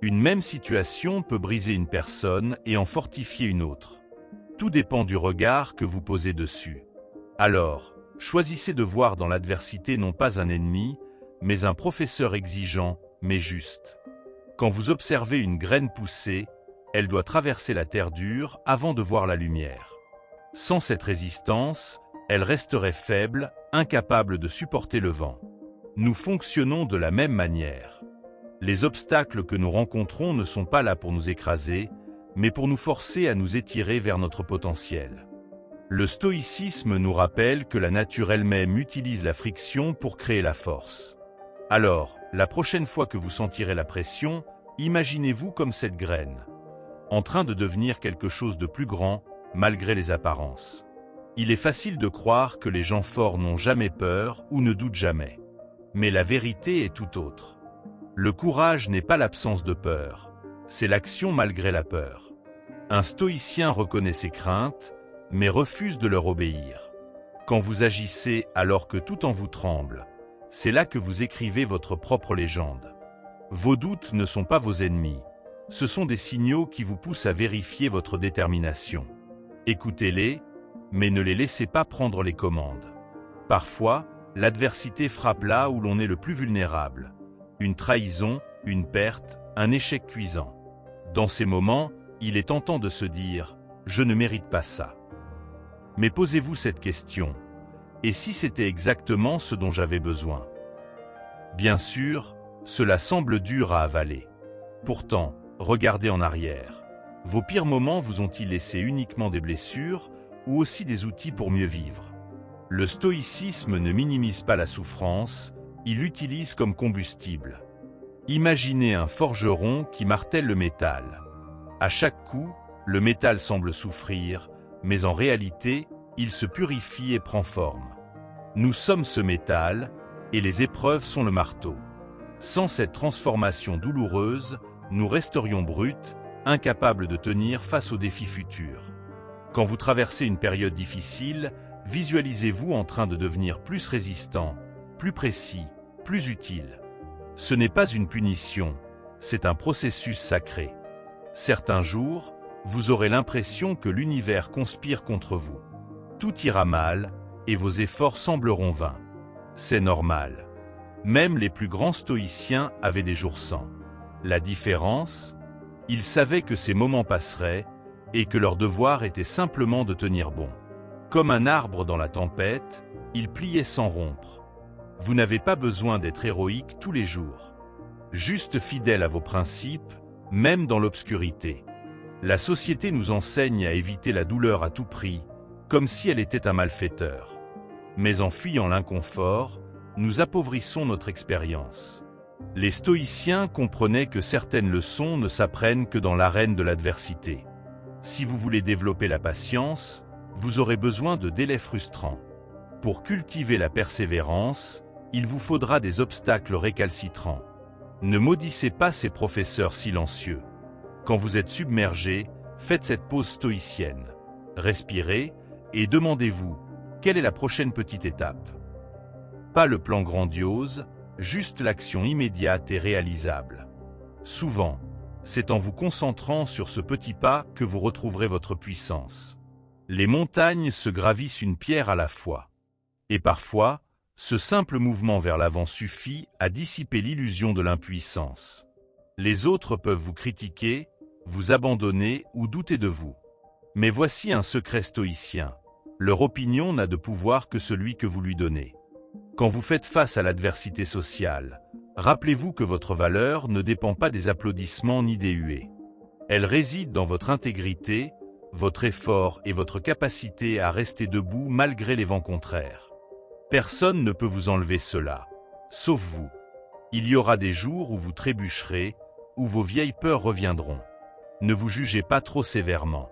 Une même situation peut briser une personne et en fortifier une autre. Tout dépend du regard que vous posez dessus. Alors, choisissez de voir dans l'adversité non pas un ennemi, mais un professeur exigeant, mais juste. Quand vous observez une graine pousser, elle doit traverser la terre dure avant de voir la lumière. Sans cette résistance, elle resterait faible, incapable de supporter le vent. Nous fonctionnons de la même manière. Les obstacles que nous rencontrons ne sont pas là pour nous écraser, mais pour nous forcer à nous étirer vers notre potentiel. Le stoïcisme nous rappelle que la nature elle-même utilise la friction pour créer la force. Alors, la prochaine fois que vous sentirez la pression, imaginez-vous comme cette graine, en train de devenir quelque chose de plus grand, malgré les apparences. Il est facile de croire que les gens forts n'ont jamais peur ou ne doutent jamais. Mais la vérité est tout autre. Le courage n'est pas l'absence de peur, c'est l'action malgré la peur. Un stoïcien reconnaît ses craintes, mais refuse de leur obéir. Quand vous agissez alors que tout en vous tremble, c'est là que vous écrivez votre propre légende. Vos doutes ne sont pas vos ennemis, ce sont des signaux qui vous poussent à vérifier votre détermination. Écoutez-les, mais ne les laissez pas prendre les commandes. Parfois, l'adversité frappe là où l'on est le plus vulnérable. Une trahison, une perte, un échec cuisant. Dans ces moments, il est tentant de se dire « je ne mérite pas ça ». Mais posez-vous cette question. Et si c'était exactement ce dont j'avais besoin? Bien sûr, cela semble dur à avaler. Pourtant, regardez en arrière. Vos pires moments vous ont-ils laissé uniquement des blessures ou aussi des outils pour mieux vivre? Le stoïcisme ne minimise pas la souffrance, il l'utilise comme combustible. Imaginez un forgeron qui martèle le métal. À chaque coup, le métal semble souffrir, mais en réalité, il se purifie et prend forme. Nous sommes ce métal, et les épreuves sont le marteau. Sans cette transformation douloureuse, nous resterions bruts, incapables de tenir face aux défis futurs. Quand vous traversez une période difficile, visualisez-vous en train de devenir plus résistant, plus précis, plus utile. Ce n'est pas une punition, c'est un processus sacré. Certains jours, vous aurez l'impression que l'univers conspire contre vous. Tout ira mal, et vos efforts sembleront vains. C'est normal. Même les plus grands stoïciens avaient des jours sans. La différence? Ils savaient que ces moments passeraient, et que leur devoir était simplement de tenir bon. Comme un arbre dans la tempête, ils pliaient sans rompre. Vous n'avez pas besoin d'être héroïque tous les jours. Juste fidèle à vos principes, même dans l'obscurité. La société nous enseigne à éviter la douleur à tout prix, comme si elle était un malfaiteur. Mais en fuyant l'inconfort, nous appauvrissons notre expérience. Les stoïciens comprenaient que certaines leçons ne s'apprennent que dans l'arène de l'adversité. Si vous voulez développer la patience, vous aurez besoin de délais frustrants. Pour cultiver la persévérance, il vous faudra des obstacles récalcitrants. Ne maudissez pas ces professeurs silencieux. Quand vous êtes submergé, faites cette pause stoïcienne. Respirez et demandez-vous, quelle est la prochaine petite étape? Pas le plan grandiose, juste l'action immédiate et réalisable. Souvent, c'est en vous concentrant sur ce petit pas que vous retrouverez votre puissance. Les montagnes se gravissent une pierre à la fois. Et parfois, ce simple mouvement vers l'avant suffit à dissiper l'illusion de l'impuissance. Les autres peuvent vous critiquer, vous abandonner ou douter de vous. Mais voici un secret stoïcien. Leur opinion n'a de pouvoir que celui que vous lui donnez. Quand vous faites face à l'adversité sociale, rappelez-vous que votre valeur ne dépend pas des applaudissements ni des huées. Elle réside dans votre intégrité, votre effort et votre capacité à rester debout malgré les vents contraires. Personne ne peut vous enlever cela, sauf vous. Il y aura des jours où vous trébucherez, où vos vieilles peurs reviendront. Ne vous jugez pas trop sévèrement.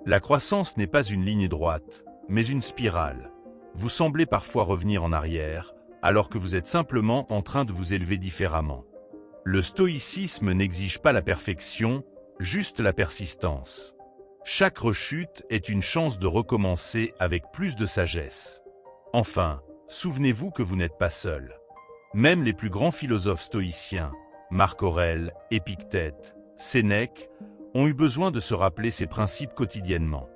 La croissance n'est pas une ligne droite, mais une spirale. Vous semblez parfois revenir en arrière, alors que vous êtes simplement en train de vous élever différemment. Le stoïcisme n'exige pas la perfection, juste la persistance. Chaque rechute est une chance de recommencer avec plus de sagesse. Enfin, souvenez-vous que vous n'êtes pas seul. Même les plus grands philosophes stoïciens, Marc Aurèle, Épictète, Sénèque, ont eu besoin de se rappeler ces principes quotidiennement.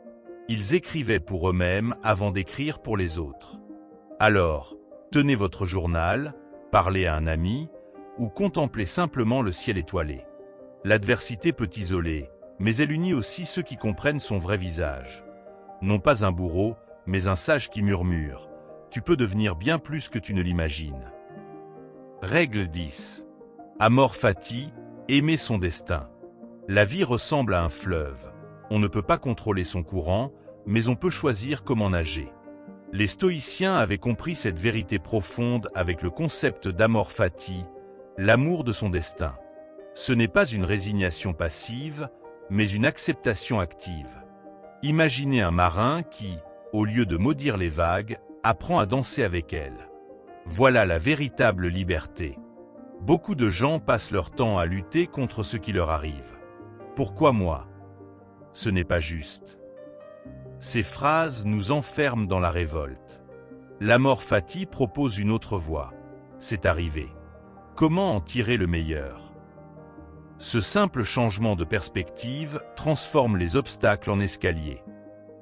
Ils écrivaient pour eux-mêmes avant d'écrire pour les autres. Alors, tenez votre journal, parlez à un ami, ou contemplez simplement le ciel étoilé. L'adversité peut isoler, mais elle unit aussi ceux qui comprennent son vrai visage. Non pas un bourreau, mais un sage qui murmure « Tu peux devenir bien plus que tu ne l'imagines ». Règle 10. Amor fati, aimer son destin. La vie ressemble à un fleuve. On ne peut pas contrôler son courant, mais on peut choisir comment nager. Les stoïciens avaient compris cette vérité profonde avec le concept d'amor fati, l'amour de son destin. Ce n'est pas une résignation passive, mais une acceptation active. Imaginez un marin qui, au lieu de maudire les vagues, apprend à danser avec elles. Voilà la véritable liberté. Beaucoup de gens passent leur temps à lutter contre ce qui leur arrive. Pourquoi moi? Ce n'est pas juste. Ces phrases nous enferment dans la révolte. L'amor fati propose une autre voie. C'est arrivé. Comment en tirer le meilleur? Ce simple changement de perspective transforme les obstacles en escaliers.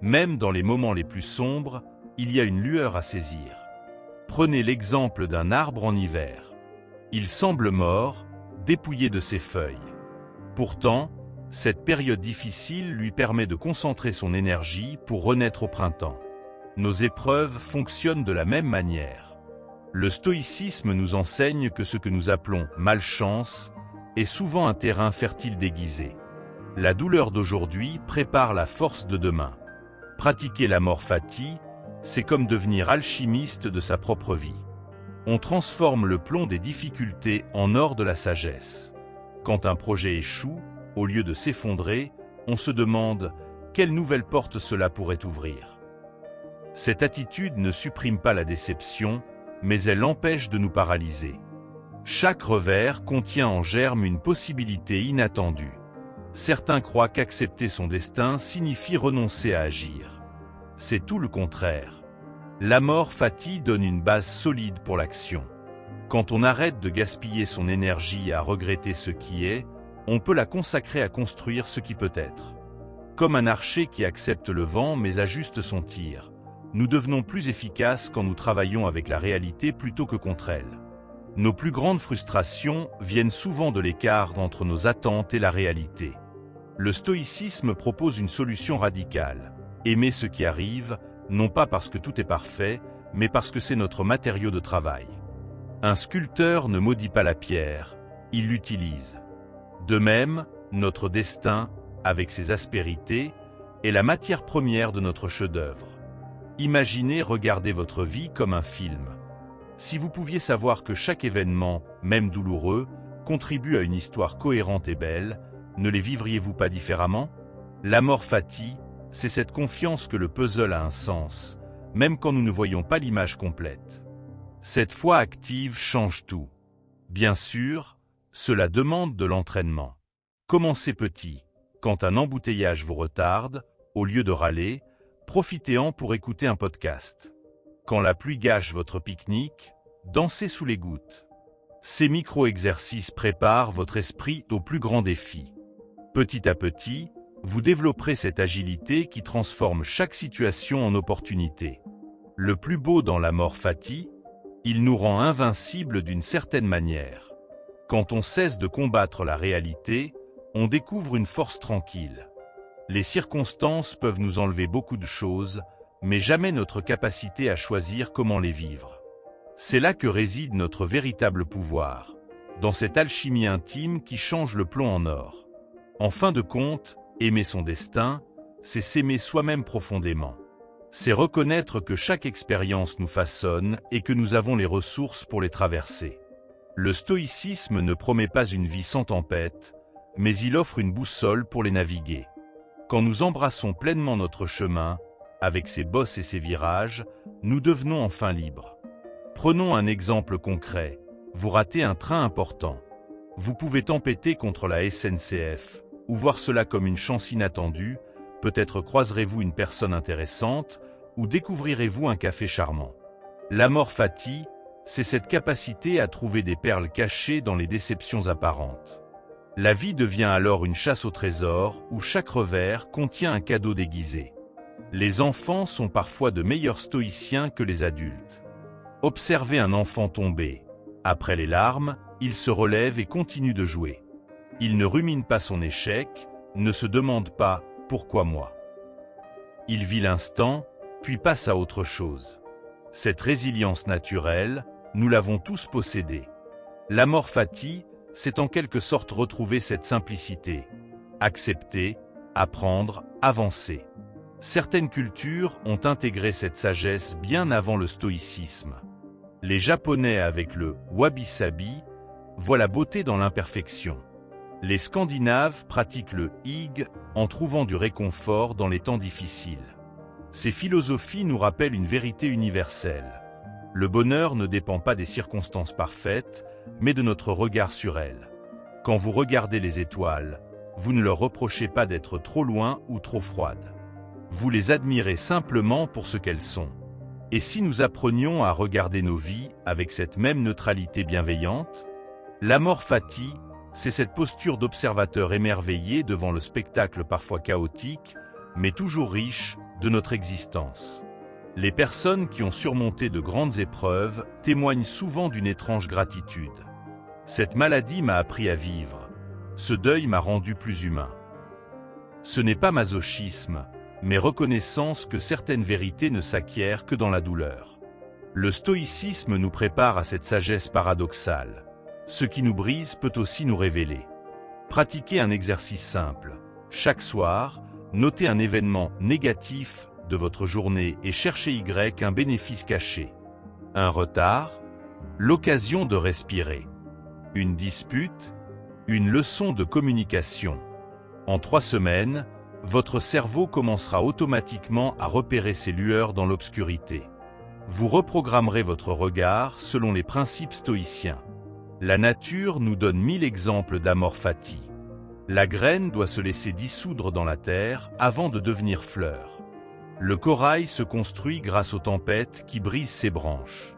Même dans les moments les plus sombres, il y a une lueur à saisir. Prenez l'exemple d'un arbre en hiver. Il semble mort, dépouillé de ses feuilles. Pourtant, cette période difficile lui permet de concentrer son énergie pour renaître au printemps. Nos épreuves fonctionnent de la même manière. Le stoïcisme nous enseigne que ce que nous appelons malchance est souvent un terrain fertile déguisé. La douleur d'aujourd'hui prépare la force de demain. Pratiquer l'amor fati, c'est comme devenir alchimiste de sa propre vie. On transforme le plomb des difficultés en or de la sagesse. Quand un projet échoue, au lieu de s'effondrer, on se demande quelle nouvelle porte cela pourrait ouvrir. Cette attitude ne supprime pas la déception, mais elle l'empêche de nous paralyser. Chaque revers contient en germe une possibilité inattendue. Certains croient qu'accepter son destin signifie renoncer à agir. C'est tout le contraire. L'amor fati donne une base solide pour l'action. Quand on arrête de gaspiller son énergie à regretter ce qui est, on peut la consacrer à construire ce qui peut être. Comme un archer qui accepte le vent mais ajuste son tir, nous devenons plus efficaces quand nous travaillons avec la réalité plutôt que contre elle. Nos plus grandes frustrations viennent souvent de l'écart entre nos attentes et la réalité. Le stoïcisme propose une solution radicale. Aimer ce qui arrive, non pas parce que tout est parfait, mais parce que c'est notre matériau de travail. Un sculpteur ne maudit pas la pierre, il l'utilise. De même, notre destin, avec ses aspérités, est la matière première de notre chef-d'œuvre. Imaginez regarder votre vie comme un film. Si vous pouviez savoir que chaque événement, même douloureux, contribue à une histoire cohérente et belle, ne les vivriez-vous pas différemment? L'amor fati, c'est cette confiance que le puzzle a un sens, même quand nous ne voyons pas l'image complète. Cette foi active change tout. Bien sûr, Cela demande de l'entraînement. Commencez petit. Quand un embouteillage vous retarde, au lieu de râler, profitez-en pour écouter un podcast. Quand la pluie gâche votre pique-nique, dansez sous les gouttes. Ces micro-exercices préparent votre esprit aux plus grands défis. Petit à petit, vous développerez cette agilité qui transforme chaque situation en opportunité. Le plus beau dans l'amor fati, il nous rend invincibles d'une certaine manière. Quand on cesse de combattre la réalité, on découvre une force tranquille. Les circonstances peuvent nous enlever beaucoup de choses, mais jamais notre capacité à choisir comment les vivre. C'est là que réside notre véritable pouvoir, dans cette alchimie intime qui change le plomb en or. En fin de compte, aimer son destin, c'est s'aimer soi-même profondément. C'est reconnaître que chaque expérience nous façonne et que nous avons les ressources pour les traverser. Le stoïcisme ne promet pas une vie sans tempête, mais il offre une boussole pour les naviguer. Quand nous embrassons pleinement notre chemin, avec ses bosses et ses virages, nous devenons enfin libres. Prenons un exemple concret. Vous ratez un train important. Vous pouvez tempêter contre la SNCF, ou voir cela comme une chance inattendue, peut-être croiserez-vous une personne intéressante, ou découvrirez-vous un café charmant. L'amor fati, c'est cette capacité à trouver des perles cachées dans les déceptions apparentes. La vie devient alors une chasse au trésor, où chaque revers contient un cadeau déguisé. Les enfants sont parfois de meilleurs stoïciens que les adultes. Observez un enfant tomber. Après les larmes, il se relève et continue de jouer. Il ne rumine pas son échec, ne se demande pas « pourquoi moi ?». Il vit l'instant, puis passe à autre chose. Cette résilience naturelle, nous l'avons tous possédée. L'amor fati, c'est en quelque sorte retrouver cette simplicité. Accepter, apprendre, avancer. Certaines cultures ont intégré cette sagesse bien avant le stoïcisme. Les Japonais avec le wabi-sabi voient la beauté dans l'imperfection. Les Scandinaves pratiquent le hygge en trouvant du réconfort dans les temps difficiles. Ces philosophies nous rappellent une vérité universelle. Le bonheur ne dépend pas des circonstances parfaites, mais de notre regard sur elles. Quand vous regardez les étoiles, vous ne leur reprochez pas d'être trop loin ou trop froides. Vous les admirez simplement pour ce qu'elles sont. Et si nous apprenions à regarder nos vies avec cette même neutralité bienveillante? L'amor fati, c'est cette posture d'observateur émerveillé devant le spectacle parfois chaotique, mais toujours riche, de notre existence. Les personnes qui ont surmonté de grandes épreuves témoignent souvent d'une étrange gratitude. Cette maladie m'a appris à vivre. Ce deuil m'a rendu plus humain. Ce n'est pas masochisme, mais reconnaissance que certaines vérités ne s'acquièrent que dans la douleur. Le stoïcisme nous prépare à cette sagesse paradoxale. Ce qui nous brise peut aussi nous révéler. Pratiquez un exercice simple. Chaque soir, notez un événement négatif de votre journée et cherchez un bénéfice caché. Un retard, l'occasion de respirer. Une dispute, une leçon de communication. En 3 semaines, votre cerveau commencera automatiquement à repérer ces lueurs dans l'obscurité. Vous reprogrammerez votre regard selon les principes stoïciens. La nature nous donne 1000 exemples d'amor fati. La graine doit se laisser dissoudre dans la terre avant de devenir fleur. Le corail se construit grâce aux tempêtes qui brisent ses branches.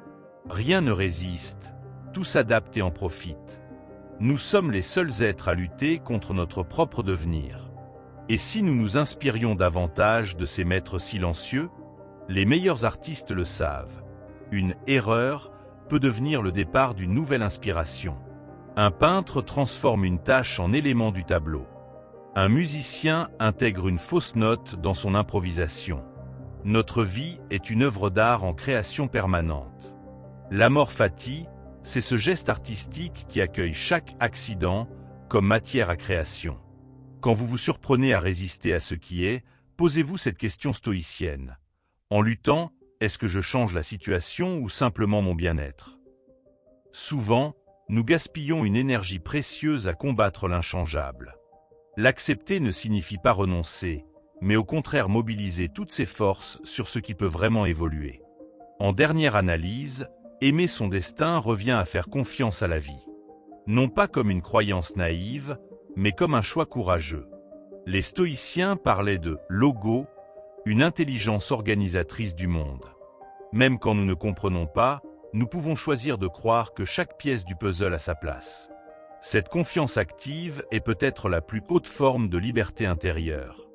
Rien ne résiste, tout s'adapte et en profite. Nous sommes les seuls êtres à lutter contre notre propre devenir. Et si nous nous inspirions davantage de ces maîtres silencieux? Les meilleurs artistes le savent. Une erreur peut devenir le départ d'une nouvelle inspiration. Un peintre transforme une tache en élément du tableau. Un musicien intègre une fausse note dans son improvisation. Notre vie est une œuvre d'art en création permanente. L'amor fati, c'est ce geste artistique qui accueille chaque accident comme matière à création. Quand vous vous surprenez à résister à ce qui est, posez-vous cette question stoïcienne. En luttant, est-ce que je change la situation ou simplement mon bien-être? Souvent, nous gaspillons une énergie précieuse à combattre l'inchangeable. L'accepter ne signifie pas renoncer, mais au contraire mobiliser toutes ses forces sur ce qui peut vraiment évoluer. En dernière analyse, aimer son destin revient à faire confiance à la vie. non pas comme une croyance naïve, mais comme un choix courageux. Les stoïciens parlaient de logo, une intelligence organisatrice du monde. Même quand nous ne comprenons pas, nous pouvons choisir de croire que chaque pièce du puzzle a sa place. Cette confiance active est peut-être la plus haute forme de liberté intérieure.